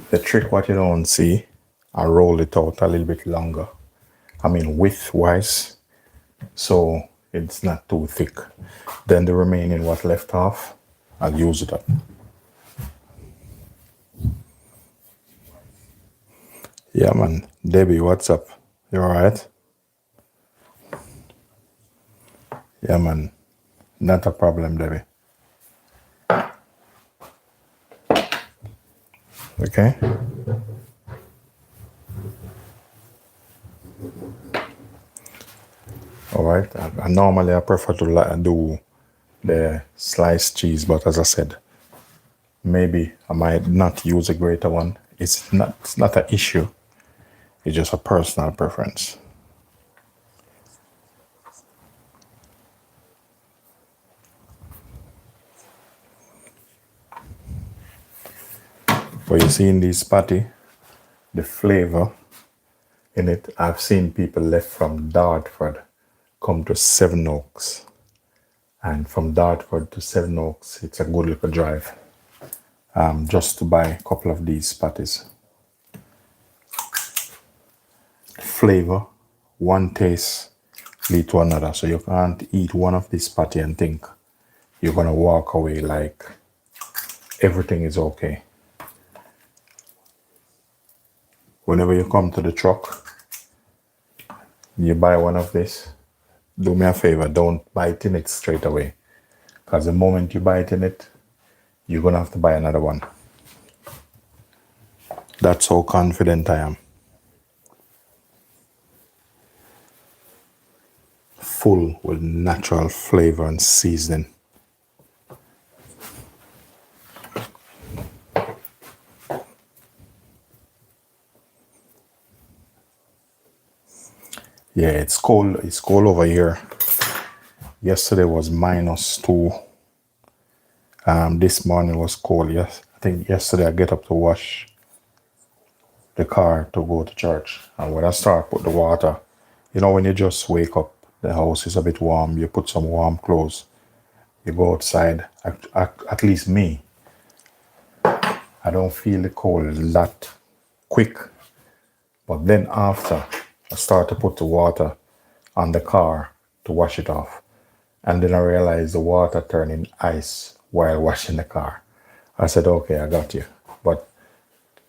The trick, what you don't see, I roll it out a little bit longer. I mean width-wise, so it's not too thick. Then the remaining what left off, I'll use it up. Yeah, man. Debbie, what's up? You alright? Yeah, man. Not a problem, Debbie. Okay? Alright. And normally I prefer to do the sliced cheese, but as I said, maybe I might not use a greater one. It's not an issue. It's just a personal preference. But you see in this patty, the flavor in it, I've seen people left from Dartford come to Seven Oaks. And from Dartford to Seven Oaks, it's a good little drive. Just to buy a couple of these patties. Flavor, one taste lead to another. So you can't eat one of these patty and think you're gonna walk away like everything is okay. Whenever you come to the truck, you buy one of this, do me a favor, don't bite in it straight away. Because the moment you bite in it, you're gonna have to buy another one. That's how confident I am. Full with natural flavor and seasoning. Yeah, it's cold. It's cold over here. Yesterday was -2. This morning was cold. Yes, I think yesterday I get up to wash the car to go to church, and when I start put the water, you know, when you just wake up, the house is a bit warm. You put some warm clothes. You go outside. At least me, I don't feel the cold that quick. But then after, I start to put the water on the car to wash it off. And then I realized the water turning ice while washing the car. I said, okay, I got you. But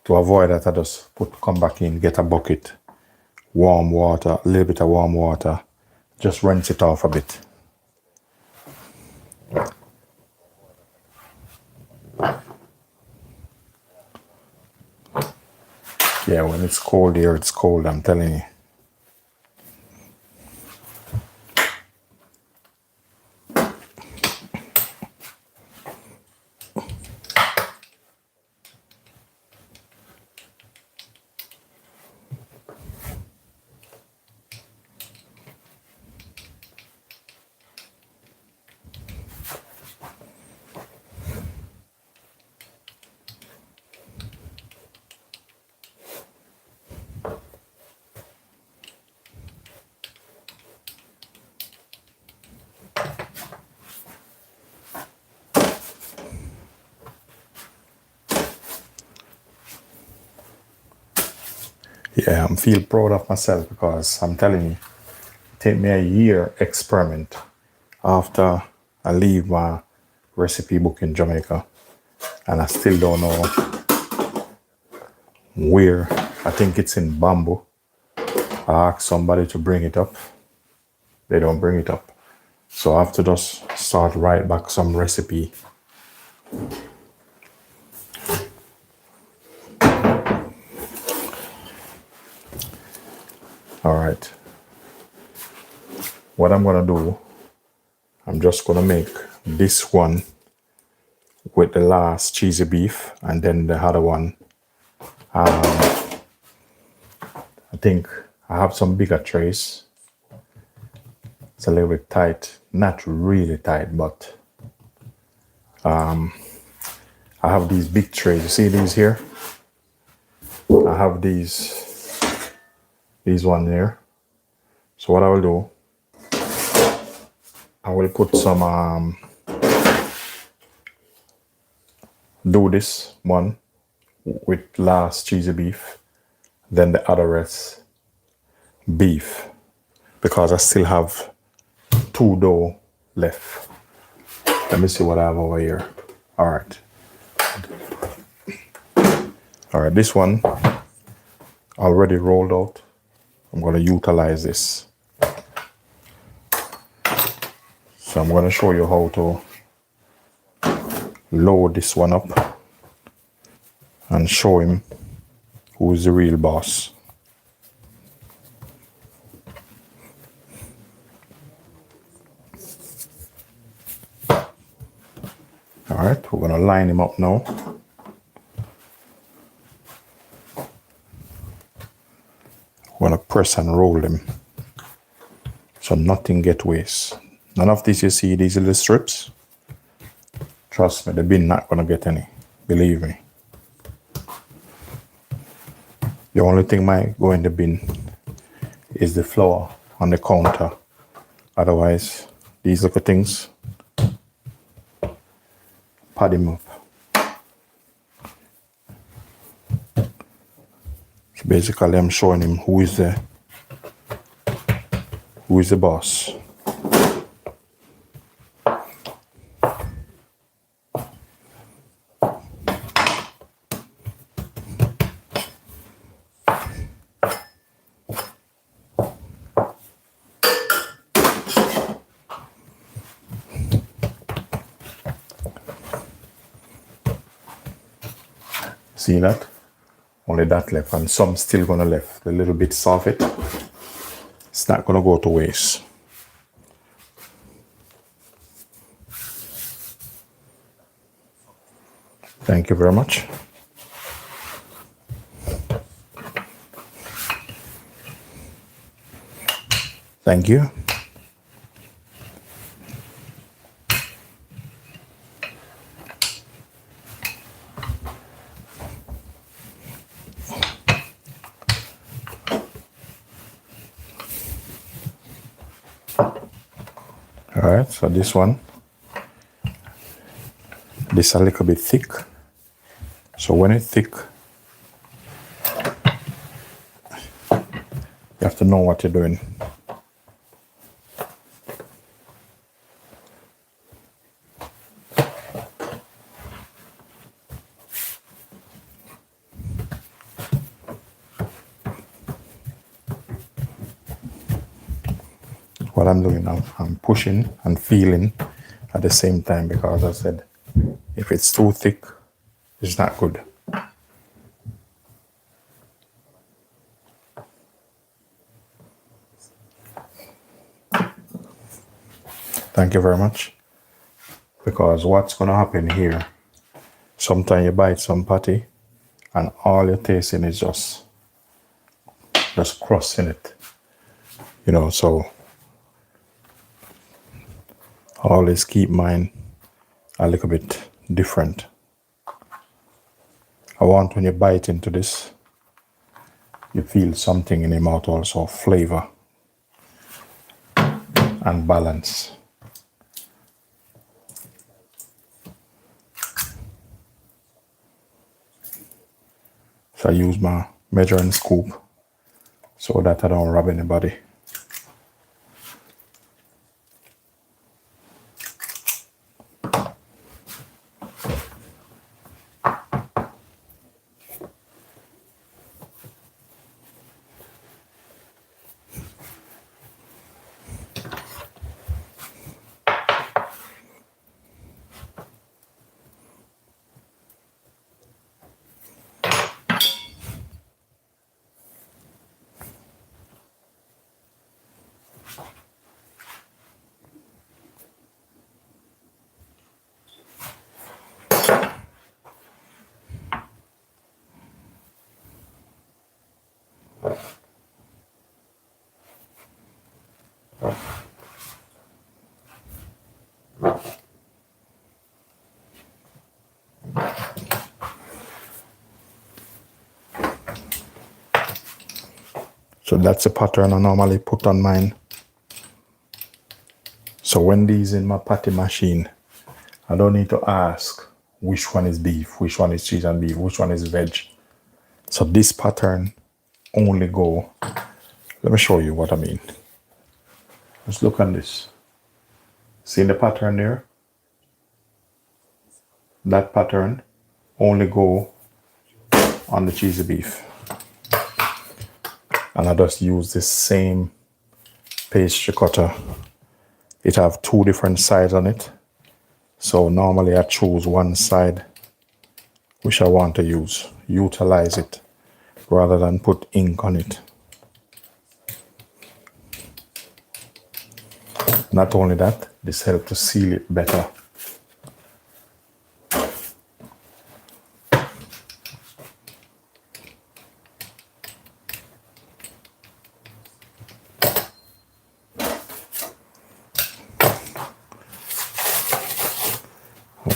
to avoid that, I just come back in, get a bucket, warm water, a little bit of warm water, just rinse it off a bit. Yeah, when it's cold here, it's cold, I'm telling you. Yeah, I'm feel proud of myself because I'm telling you, it take me a year experiment after I leave my recipe book in Jamaica, and I still don't know where. I think it's in Bamboo. I asked somebody to bring it up. They don't bring it up. So I have to just start write back some recipe. All right. What I'm gonna do, I'm just gonna make this one with the last cheesy beef, and then the other one. I think I have some bigger trays. It's a little bit tight, not really tight, but I have these big trays. You see these here? I have these one here. So what I will do, I will put some do this one with last cheesy beef, then the other rest beef, because I still have two dough left. Let me see what I have over here. All right. All right, this one already rolled out. I'm going to utilize this. So I'm going to show you how to load this one up and show him who's the real boss. All right, we're going to line him up now. We're going to press and roll them so nothing get waste. None of this you see, these little strips. Trust me, the bin not going to get any. Believe me. The only thing might go in the bin is the flour on the counter. Otherwise, these little things, pad him up. So basically, I'm showing him who is the boss. See that? Only that left, and some still gonna left. The little bits of it, it's not gonna go to waste. Thank you very much. Thank you. All right, so this one, this a little bit thick. So when it's thick, you have to know what you're doing. What I'm doing now, I'm pushing and feeling at the same time, because I said, if it's too thick, it's not good. Thank you very much. Because what's going to happen here, sometimes you bite some patty and all you're tasting is just crust in it. You know, so always keep mine a little bit different. I want when you bite into this, you feel something in your mouth also, flavor and balance. So I use my measuring scoop so that I don't rob anybody. So that's the pattern I normally put on mine. So when these in my patty machine, I don't need to ask which one is beef, which one is cheese and beef, which one is veg. So this pattern only go, let me show you what I mean. Let's look on this. See the pattern there? That pattern only go on the cheesy beef. And I just use this same pastry cutter. It have two different sides on it. So normally I choose one side which I want to use, utilize it rather than put ink on it. Not only that, this helps to seal it better.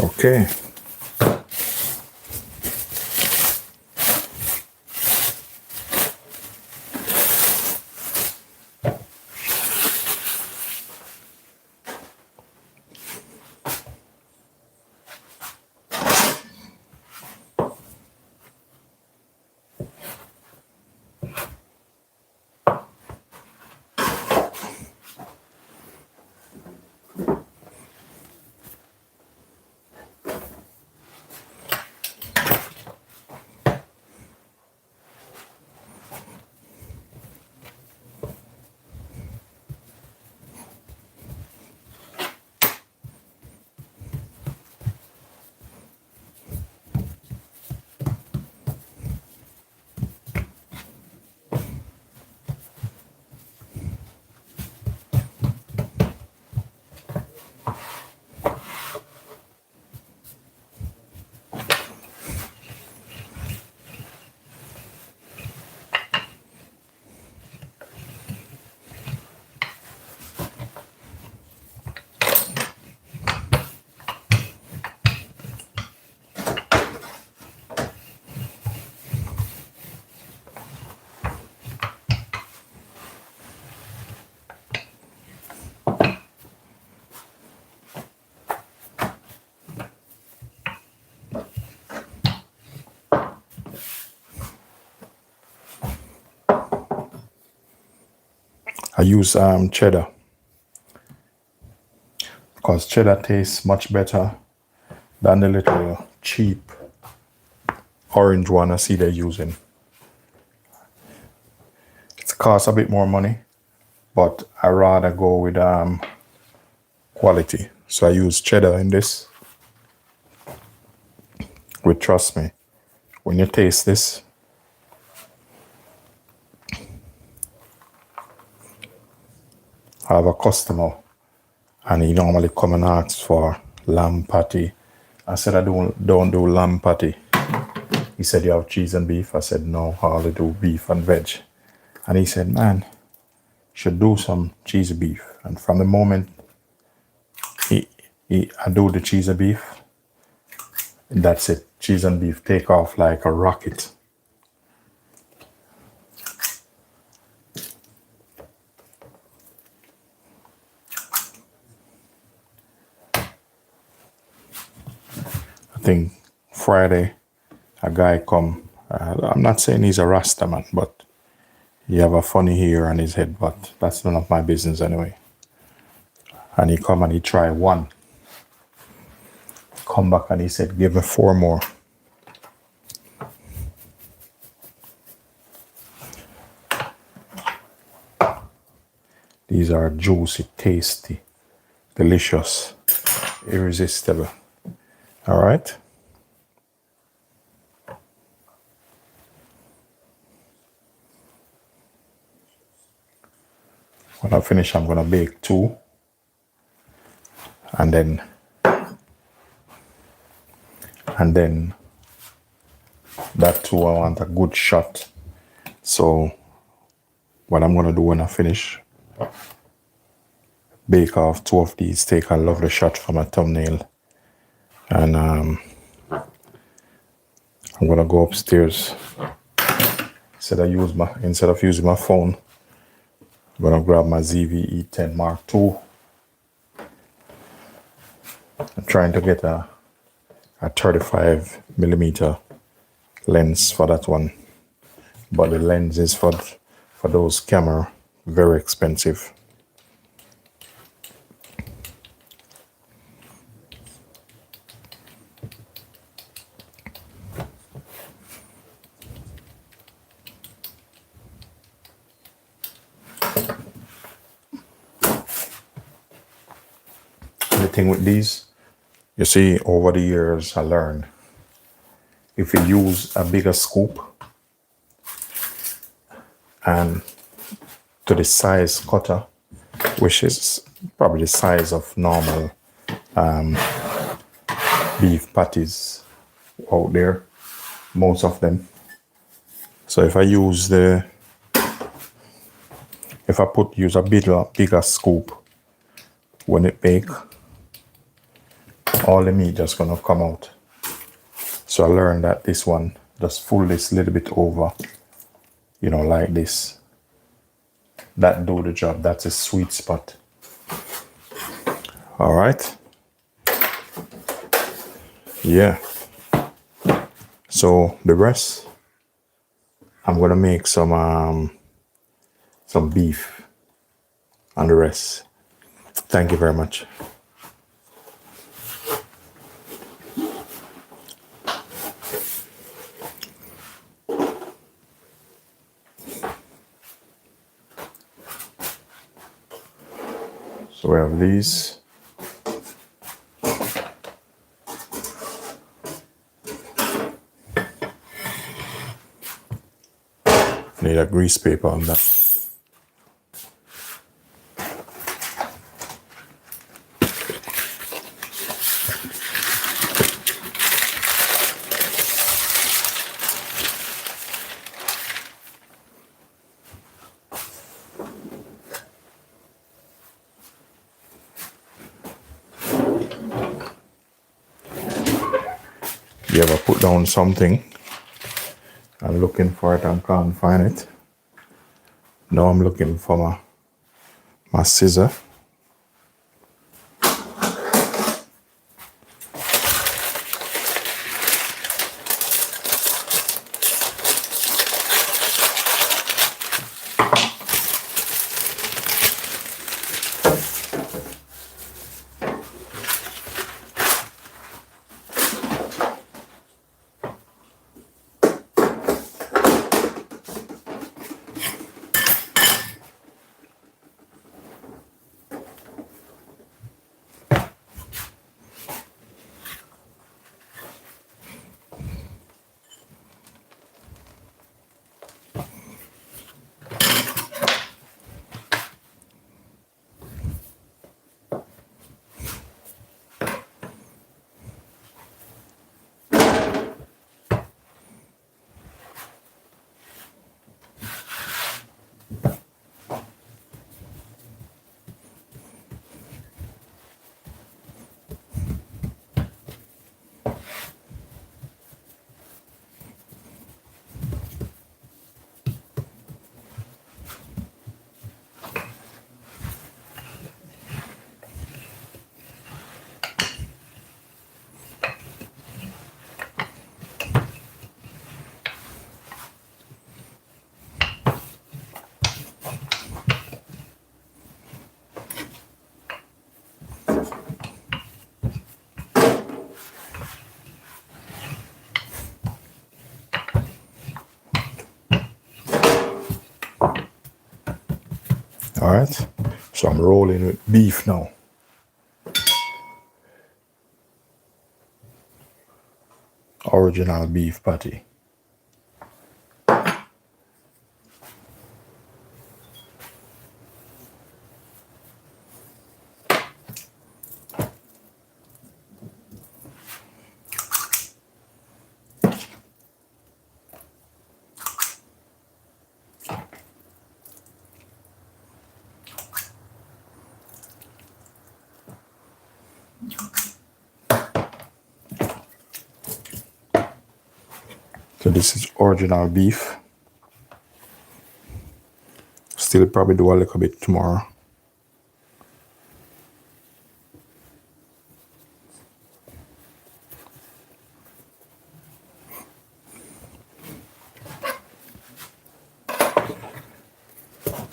Okay. I use cheddar because cheddar tastes much better than the little cheap orange one I see they're using. It costs a bit more money, but I rather go with quality. So I use cheddar in this. But trust me, when you taste this, I have a customer and he normally come and asks for lamb patty. I said I don't do lamb patty. He said, you have cheese and beef? I said, no, I only do beef and veg. And he said, man, you should do some cheese and beef. And from the moment I do the cheese and beef, that's it. Cheese and beef take off like a rocket. I think Friday, a guy come. I'm not saying he's a Rasta man, but he have a funny hair on his head, but that's none of my business anyway. And he come and he try one. Come back and he said, give me 4 more. These are juicy, tasty, delicious, irresistible. All right. When I finish, I'm gonna bake 2. And then that 2, I want a good shot. So what I'm gonna do when I finish, bake off 2 of these, take a lovely shot for my thumbnail. And I'm gonna go upstairs. Instead of using my phone, I'm gonna grab my ZV-E10 Mark II. I'm trying to get a 35mm lens for that one, but the lens is for those camera very expensive. The thing with these, you see, over the years I learned, if you use a bigger scoop and to the size cutter, which is probably the size of normal beef patties out there, most of them. So if I use a bigger scoop, when it bake, all the meat just gonna come out. So I learned that this one, just fold this a little bit over, like this. That do the job. That's a sweet spot. All right. Yeah. So the rest, I'm gonna make some beef and the rest. Thank you very much. So we have these. Need a grease paper on that. You ever put down something and looking for it and can't find it? Now I'm looking for my scissor. All right. So I'm rolling with beef now. Original beef patty. So this is original beef. Still probably do a little bit tomorrow.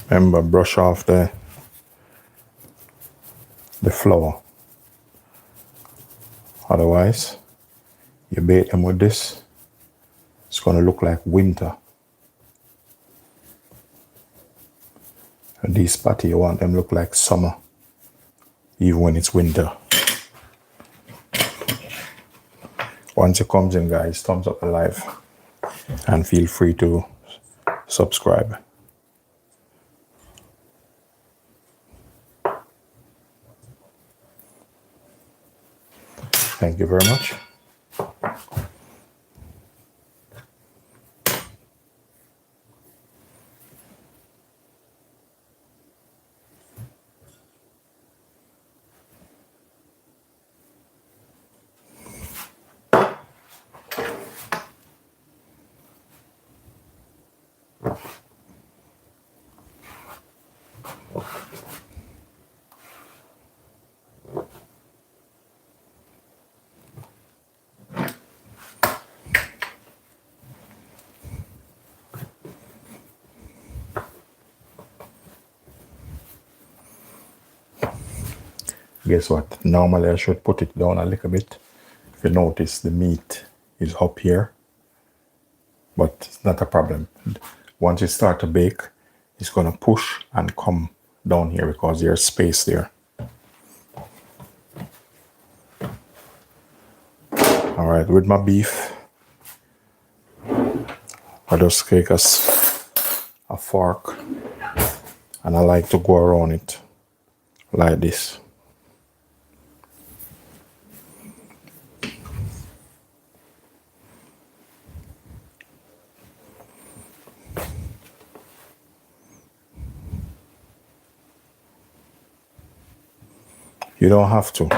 Remember, brush off the flour. Otherwise, you bake them with this, it's gonna look like winter. And these patty, you want them look like summer, even when it's winter. Once it comes in, guys, thumbs up the live and feel free to subscribe. Thank you very much. Guess what? Normally I should put it down a little bit. If you notice, the meat is up here, but it's not a problem. Once you start to bake, it's gonna push and come down here because there's space there. All right, with my beef, I just take a fork and I like to go around it like this. You don't have to,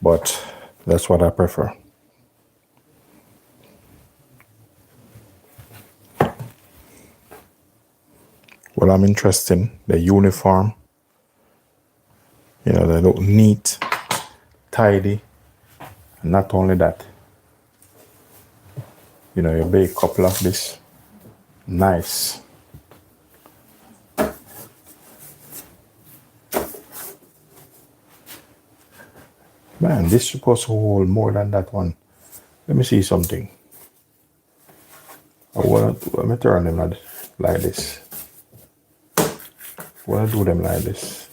but that's what I prefer. Well, I'm interested in the uniform. You know, they look neat, tidy. And not only that, you know, you bake a couple of this. Nice. Man, this is supposed to hold more than that one. Let me see something. Let me turn them like this. I want to do them like this.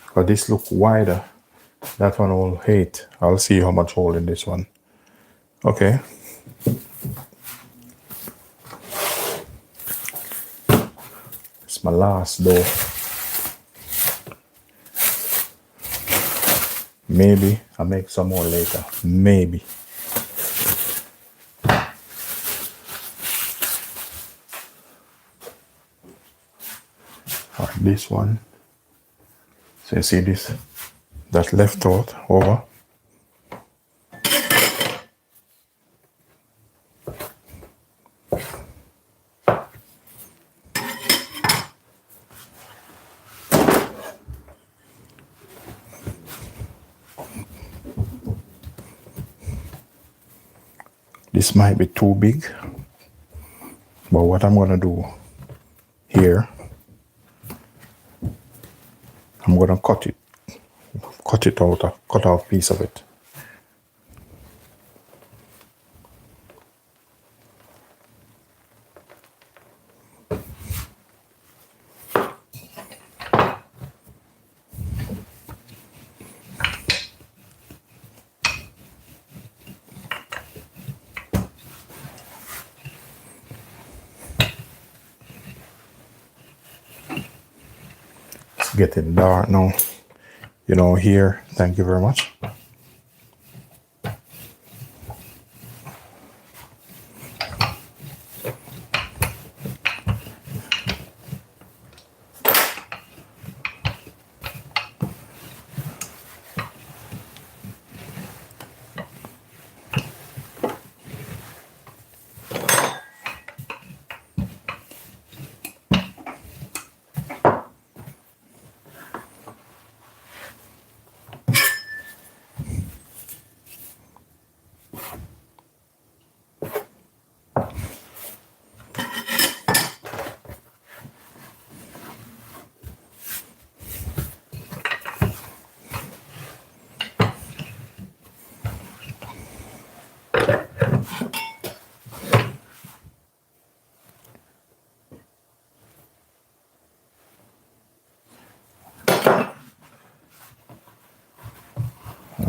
Because this look wider. That one will hate. I'll see how much hold in this one. Okay. It's my last dough. Maybe I'll make some more later. Maybe. All right, this one. So you see this? That's left out over. This might be too big, but what I'm gonna do here, I'm gonna cut out a piece of it. getting dark now. Here. Thank you very much.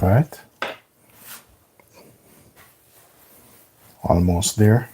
All right. Almost there.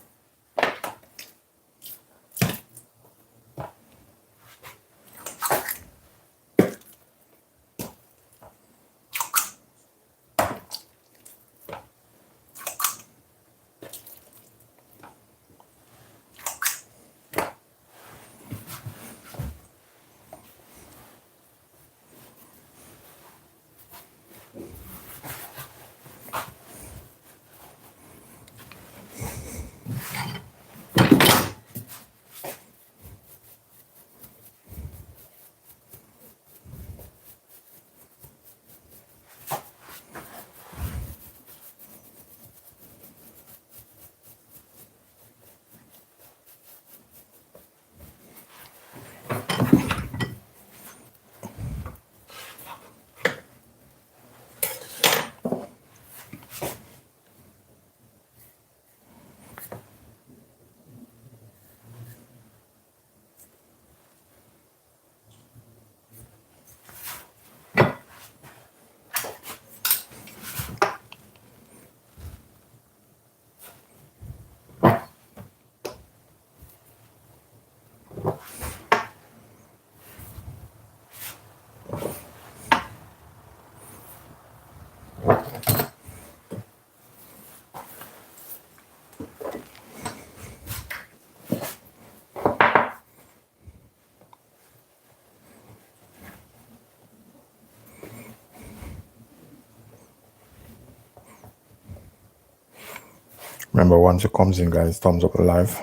Remember, once it comes in, guys, thumbs up the live.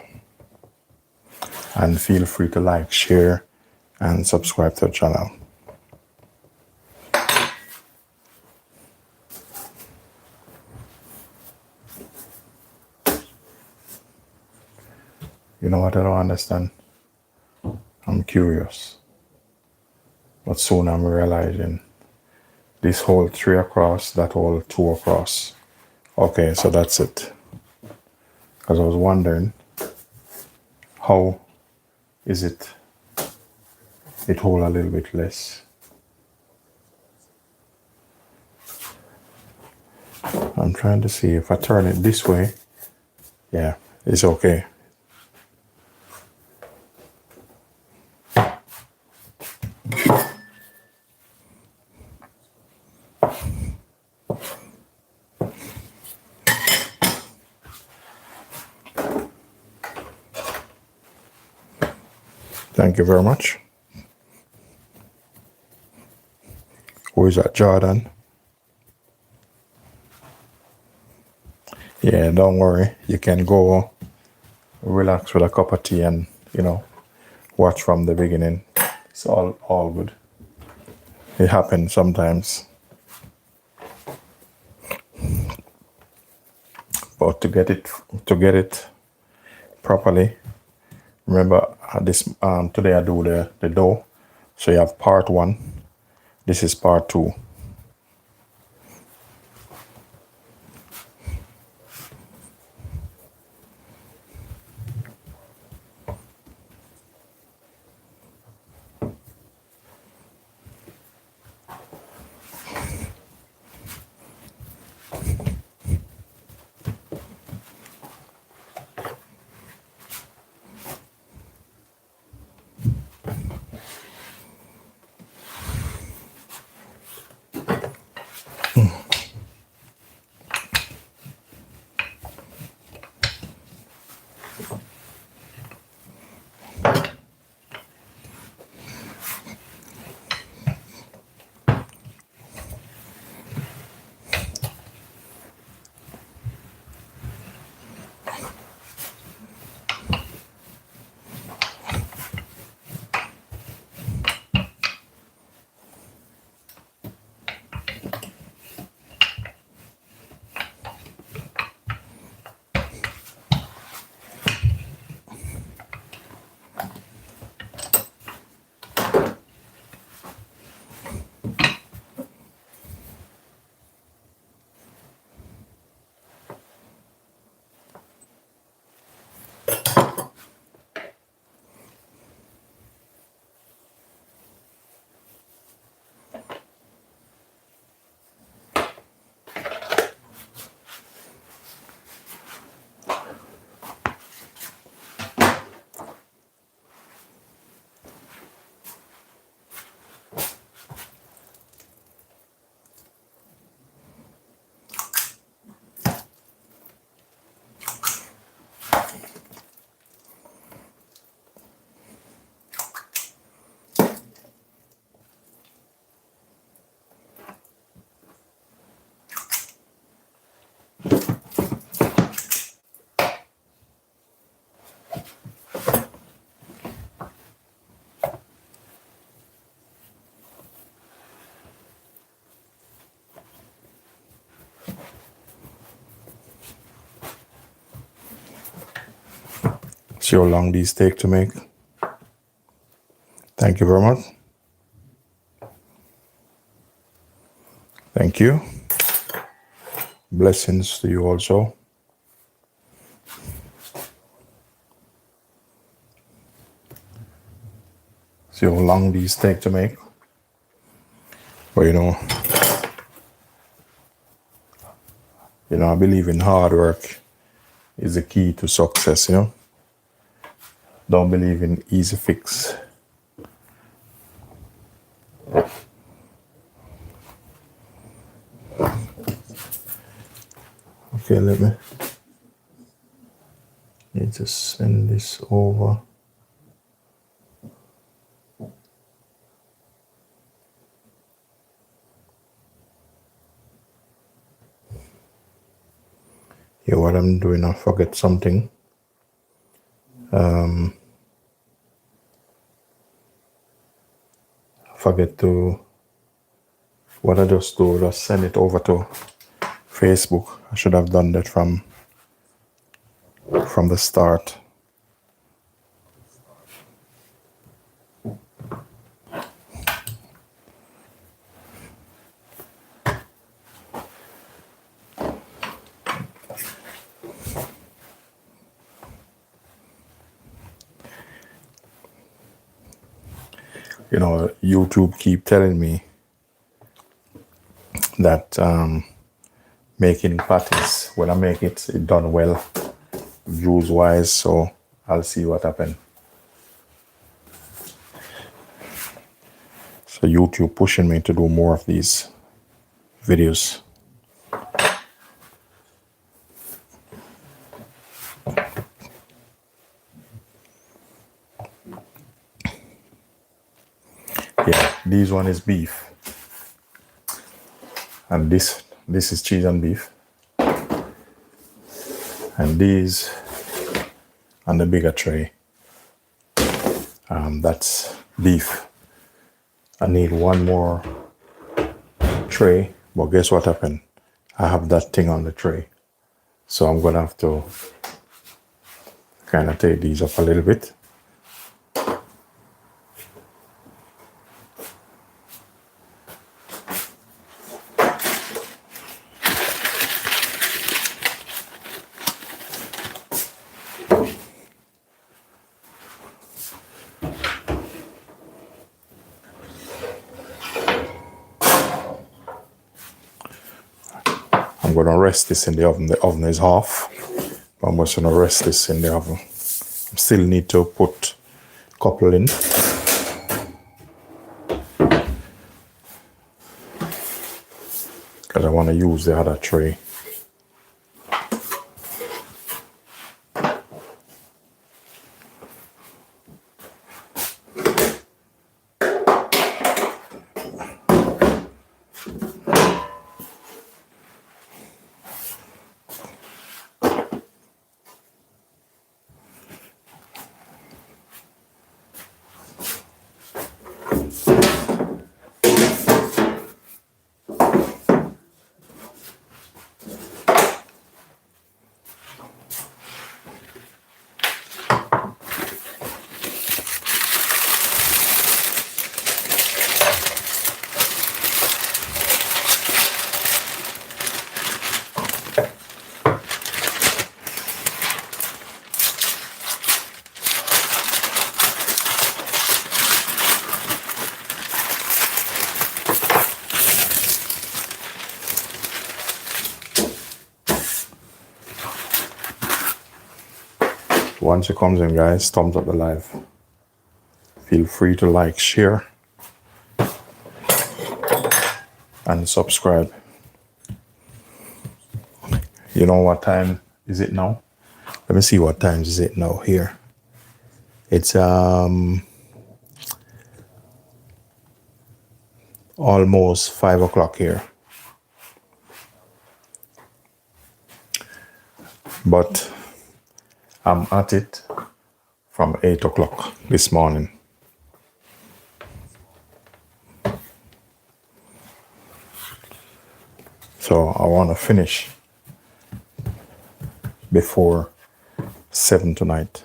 And feel free to like, share, and subscribe to the channel. You know what I don't understand? I'm curious. But soon I'm realizing this whole 3 across, that whole 2 across. Okay, so that's it. Because I was wondering, how is it hold a little bit less? I'm trying to see if I turn it this way. Yeah, it's okay. Thank you very much. Who is that, Jordan? Yeah, don't worry. You can go relax with a cup of tea and, watch from the beginning. It's all good. It happens sometimes. But to get it properly, remember this today I do the dough. So you have part 1. This is part 2. See how long these take to make. Thank you very much. Thank you. Blessings to you also. See how long these take to make. But I believe in hard work is the key to success, Don't believe in easy fix. Okay, let me need to send this over. Here, what I'm doing, I forget something. Forget to what I just do, just send it over to Facebook. I should have done that from the start. YouTube keep telling me that making patties, when I make it done well, views wise, so I'll see what happens. So YouTube pushing me to do more of these videos. Yeah, this one is beef. And this is cheese and beef. And these on the bigger tray, that's beef. I need one more tray, but guess what happened? I have that thing on the tray. So I'm gonna have to kind of take these up a little bit. I'm going to rest this in the oven. The oven is off. I'm just going to rest this in the oven. Still need to put a couple in. Because I want to use the other tray. Once it comes in, guys, thumbs up the live. Feel free to like, share, and subscribe. You know what time is it now? Let me see what time is it now here. It's almost 5 o'clock here. But I'm at it from 8 o'clock this morning. So I want to finish before 7 tonight.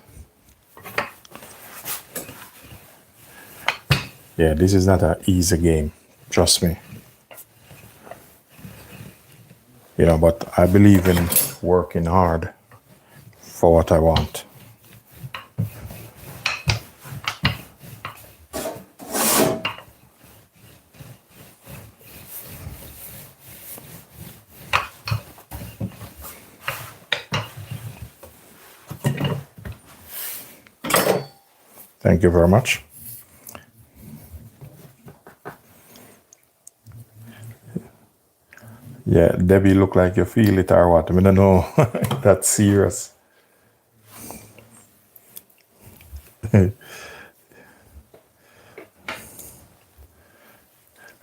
Yeah, this is not an easy game, trust me. You know, but I believe in working hard for what I want. Thank you very much. Yeah, Debbie, look like you feel it or what? I mean, I don't know. That's serious. It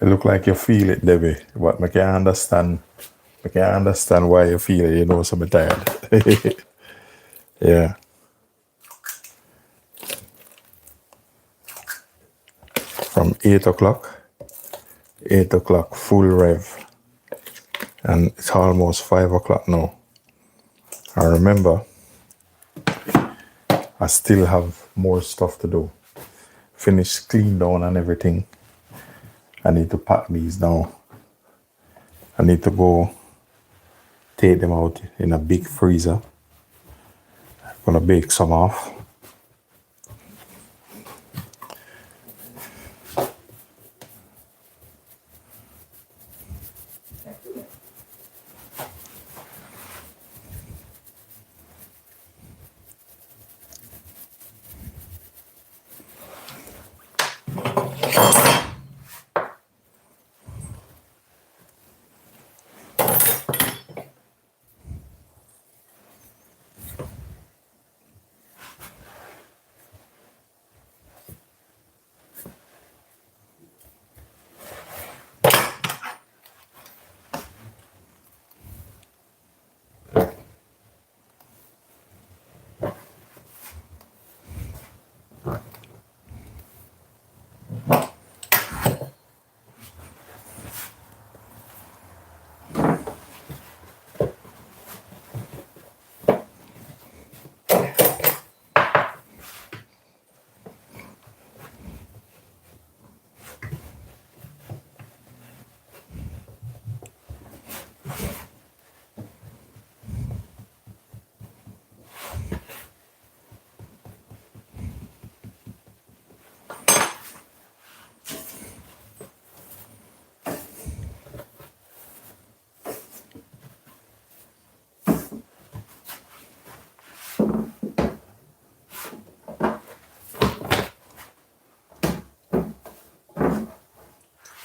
look like you feel it, Debbie. But I can't understand. I can't understand why you feel it. You know, so I'm tired. Yeah. From 8 o'clock. 8 o'clock, full rev. And it's almost 5 o'clock now. I remember I still have more stuff to do. Finish clean down and everything. I need to pack these now. I need to go take them out in a big freezer. I'm gonna bake some off.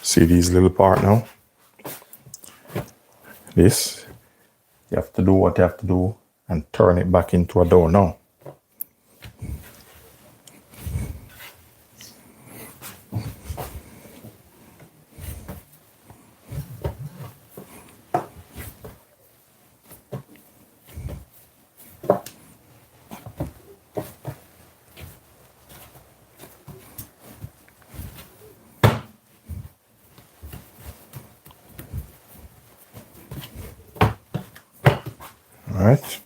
See these little part now? This, you have to do what you have to do and turn it back into a dough now. All right.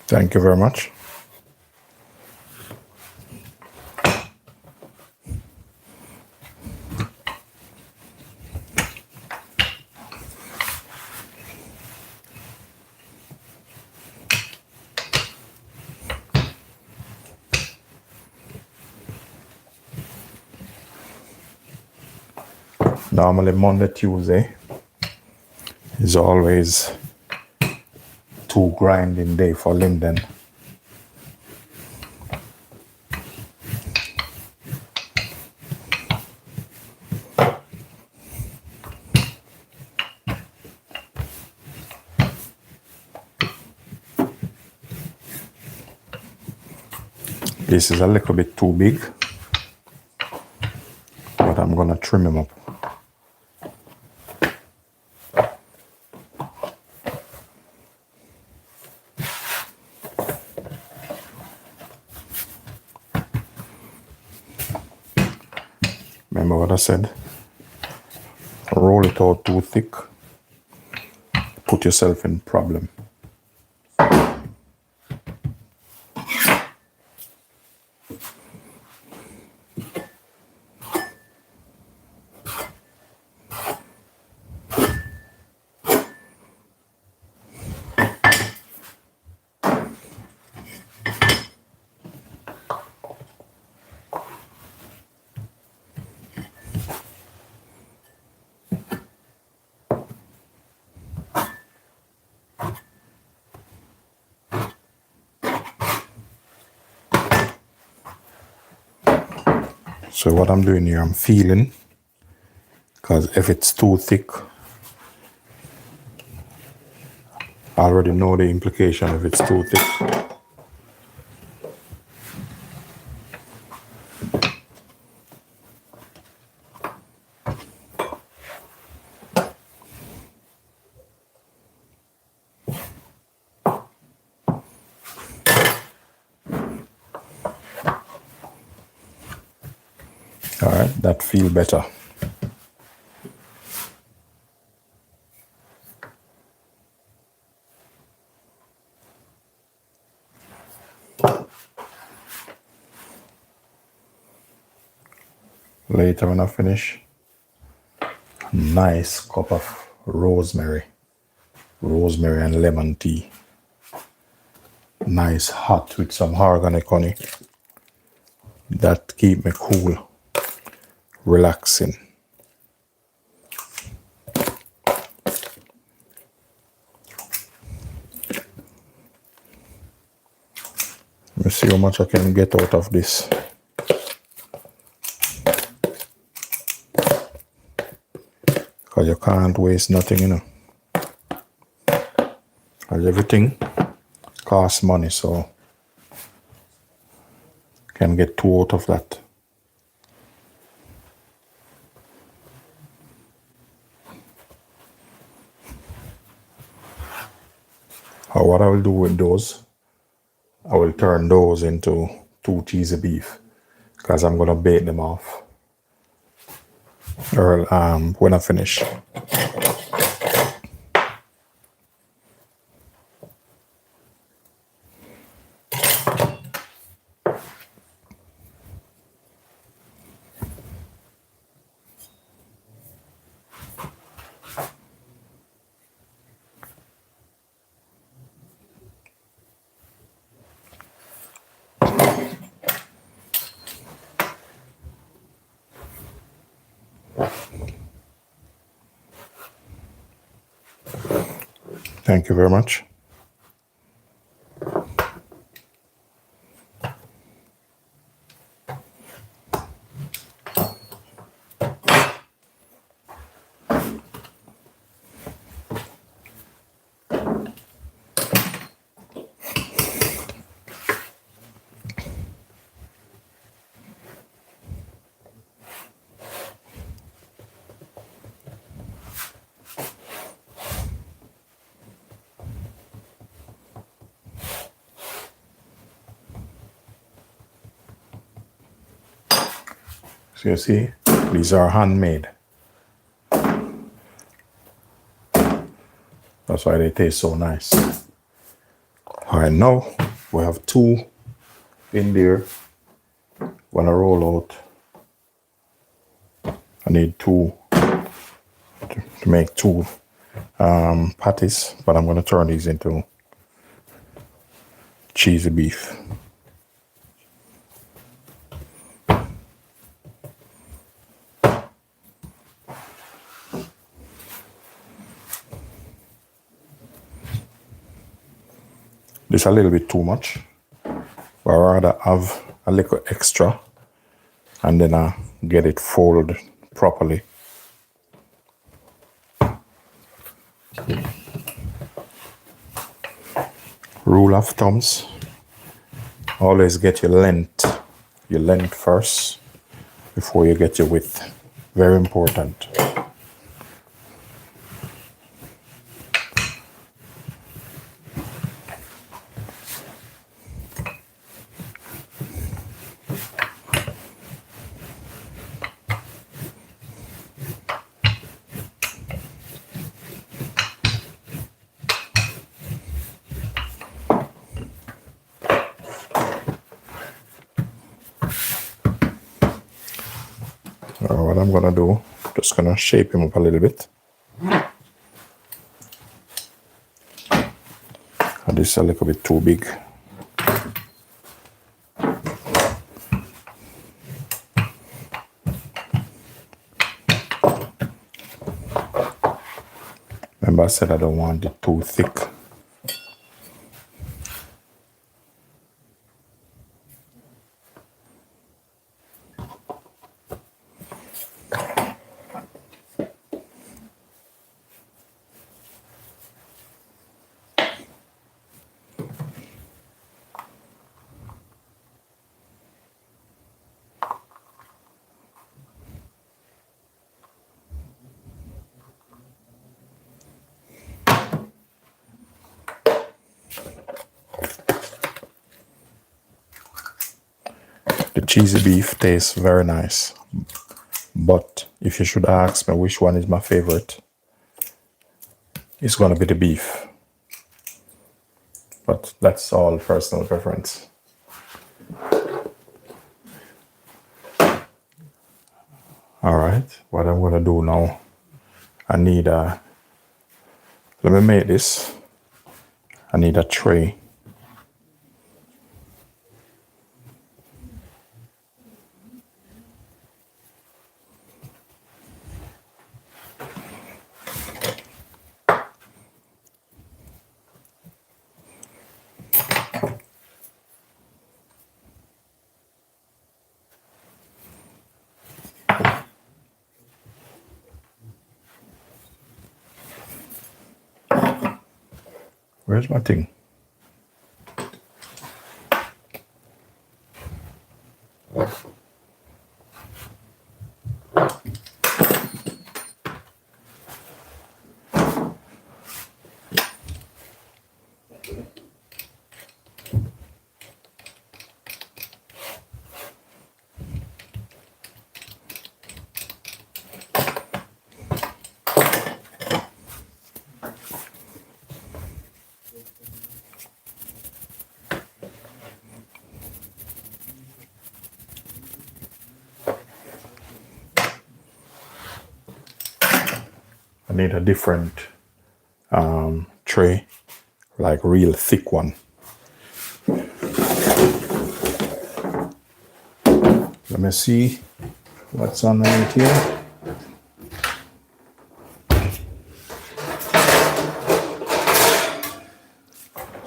Thank you very much. Normally Monday, Tuesday is always 2 grinding day for Linden. This is a little bit too big, but I'm gonna trim him up. Remember what I said? Roll it out too thick, put yourself in problem. So what I'm doing here, I'm feeling, because if it's too thick, I already know the implication if it's too thick. All right, that feel better. Later when I finish, nice cup of rosemary and lemon tea. Nice hot with some organic honey. That keep me cool, relaxing. Let me see how much I can get out of this. Because you can't waste nothing, you know. Because everything costs money, so can get two out of that. Or what I will do with those, I will turn those into 2 cheesy beef, because I'm gonna bake them off or when I finish. Thank you very much. So you see, these are handmade. That's why they taste so nice. All right, now we have 2 in there. When I roll out, I need 2 to make 2 patties, but I'm going to turn these into cheesy beef. This is a little bit too much, but I rather have a little extra and then I get it folded properly. Rule of thumbs, always get your length your length first before you get your width. Very important. What I'm gonna do, just gonna shape him up a little bit. And this is a little bit too big. Remember I said I don't want it too thick. The cheesy beef tastes very nice, but if you should ask me which one is my favorite, it's gonna be the beef. But that's all personal preference. All right, what I'm gonna do now, I need a, let me make this. I need a tray. Where's my thing? I need a different tray, like real thick one. Let me see what's underneath here.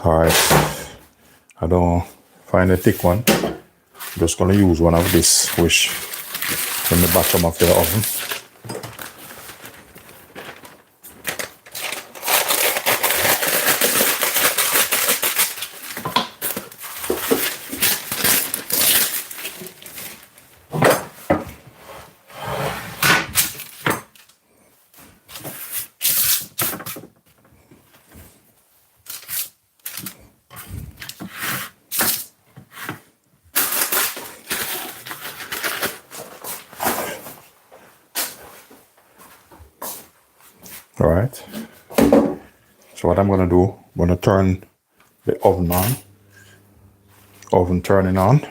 All right, I don't find a thick one. I'm just gonna use one of this, which in the bottom of the oven. All right. So what I'm gonna do, I'm gonna turn the oven on. Oven turning on.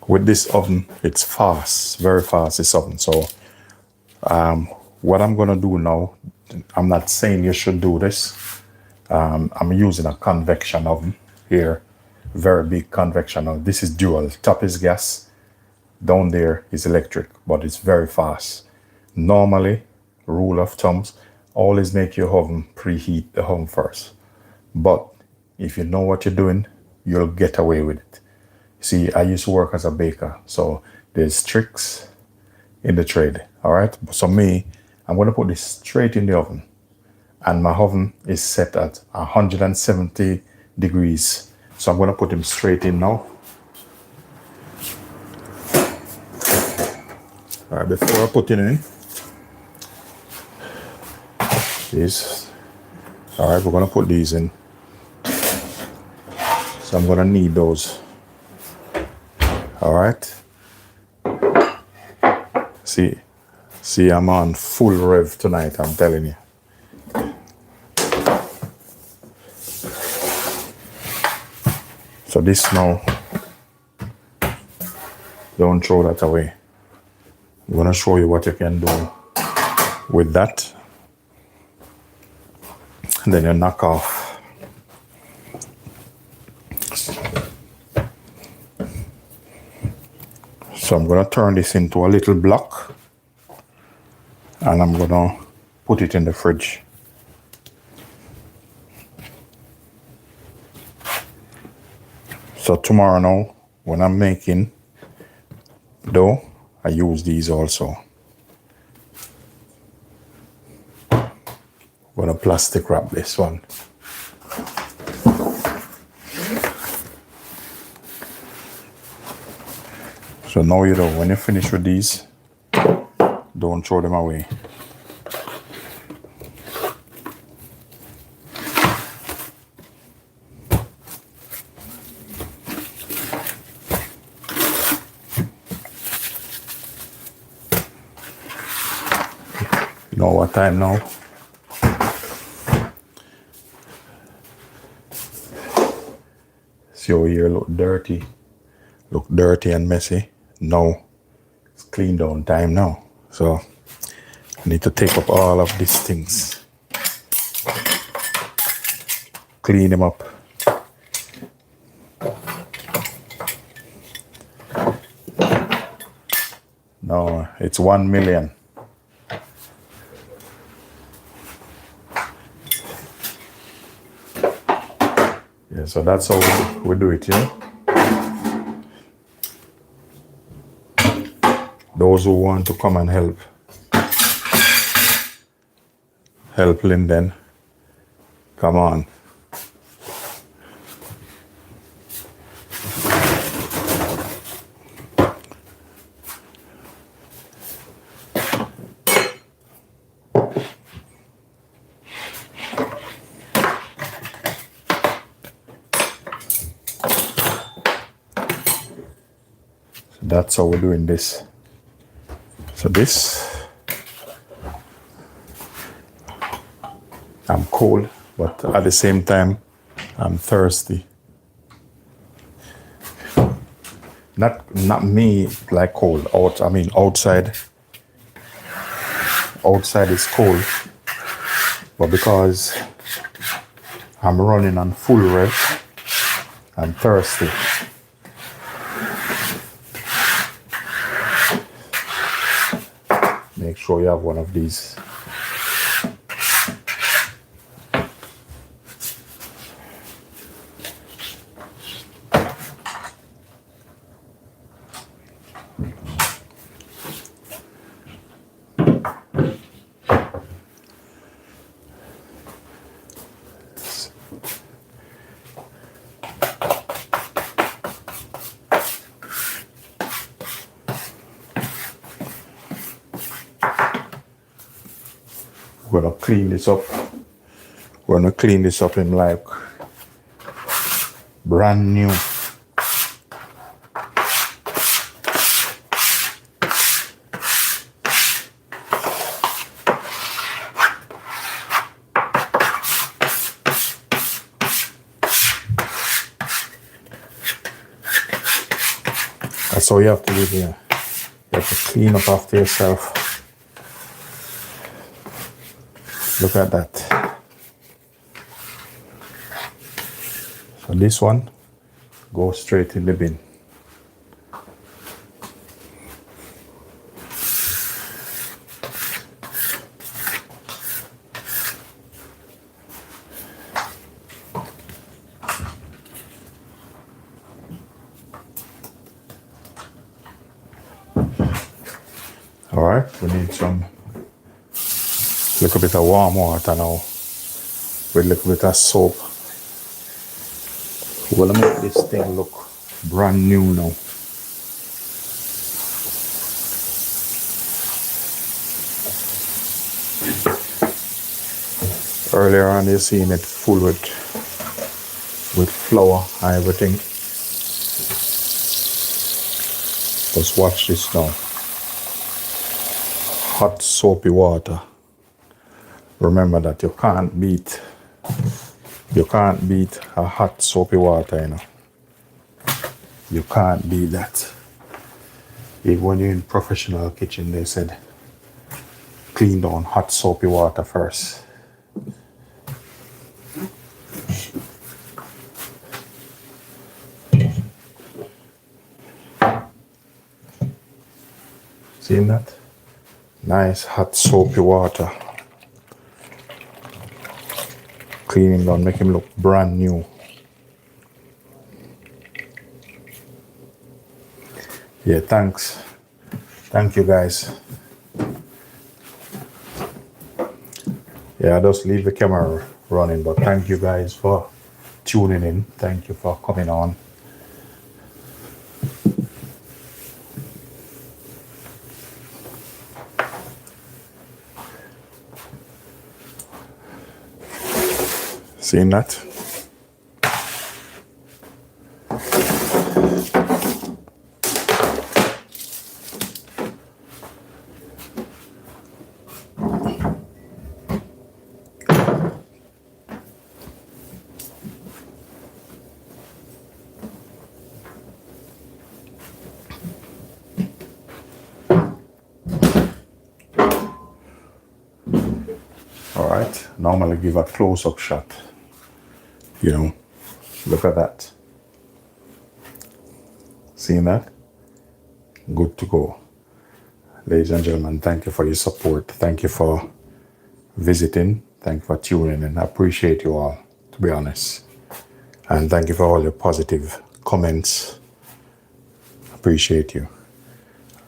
With this oven, it's fast, very fast, this oven. So what I'm gonna do now, I'm not saying you should do this. I'm using a convection oven here, very big convection oven. This is dual, top is gas, down there is electric, but it's very fast. Normally, rule of thumbs, always make your oven preheat the oven first. But if you know what you're doing, you'll get away with it. See, I used to work as a baker, so there's tricks in the trade, all right? So me, I'm gonna put this straight in the oven, and my oven is set at 170 degrees. So I'm going to put him straight in now. All right, before I put it in, these, all right, we're going to put these in. So I'm going to knead those. All right. See, I'm on full rev tonight, I'm telling you. So this now, don't throw that away. I'm going to show you what you can do with that. And then you knock off. So I'm going to turn this into a little block. And I'm going to put it in the fridge. So tomorrow now, when I'm making dough, I use these also. I'm going to plastic wrap this one. So now you know, when you finish with these, don't throw them away. You know what time now? See over here look dirty and messy. No, it's clean down time now. So I need to take up all of these things. Clean them up. No, it's 1 million. Yeah, so that's how we do it, you know. Those who want to come and help Linden, come on. So that's how we're doing this. So this, I'm cold, but at the same time, I'm thirsty. Not me like cold. Outside. Outside is cold, but because I'm running on full rev, I'm thirsty. Make sure you have one of these. We're gonna clean this up. We're gonna clean this up in like brand new. That's all you have to do here. You have to clean up after yourself. Look at that. So this one goes straight in the bin. All right, we need some little bit of warm water now with a little bit of soap. We're gonna make this thing look brand new now. Earlier on you seen it full with flour and everything. Just watch this now. Hot soapy water. Remember that you can't beat a hot soapy water, you know. You can't beat that. Even when you're in professional kitchen, they said clean down hot soapy water first. Seen that? Nice hot soapy water. Cleaning down, make him look brand new. Yeah, thanks. Thank you guys. Yeah, I just leave the camera running, but thank you guys for tuning in. Thank you for coming on. Seeing that? All right, normally give a close-up shot. You know, look at that. Seeing that? Good to go. Ladies and gentlemen, thank you for your support. Thank you for visiting. Thank you for tuning in. I appreciate you all, to be honest. And thank you for all your positive comments. Appreciate you.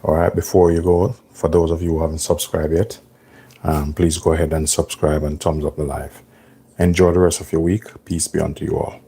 All right, before you go, for those of you who haven't subscribed yet, please go ahead and subscribe and thumbs up the live. Enjoy the rest of your week. Peace be unto you all.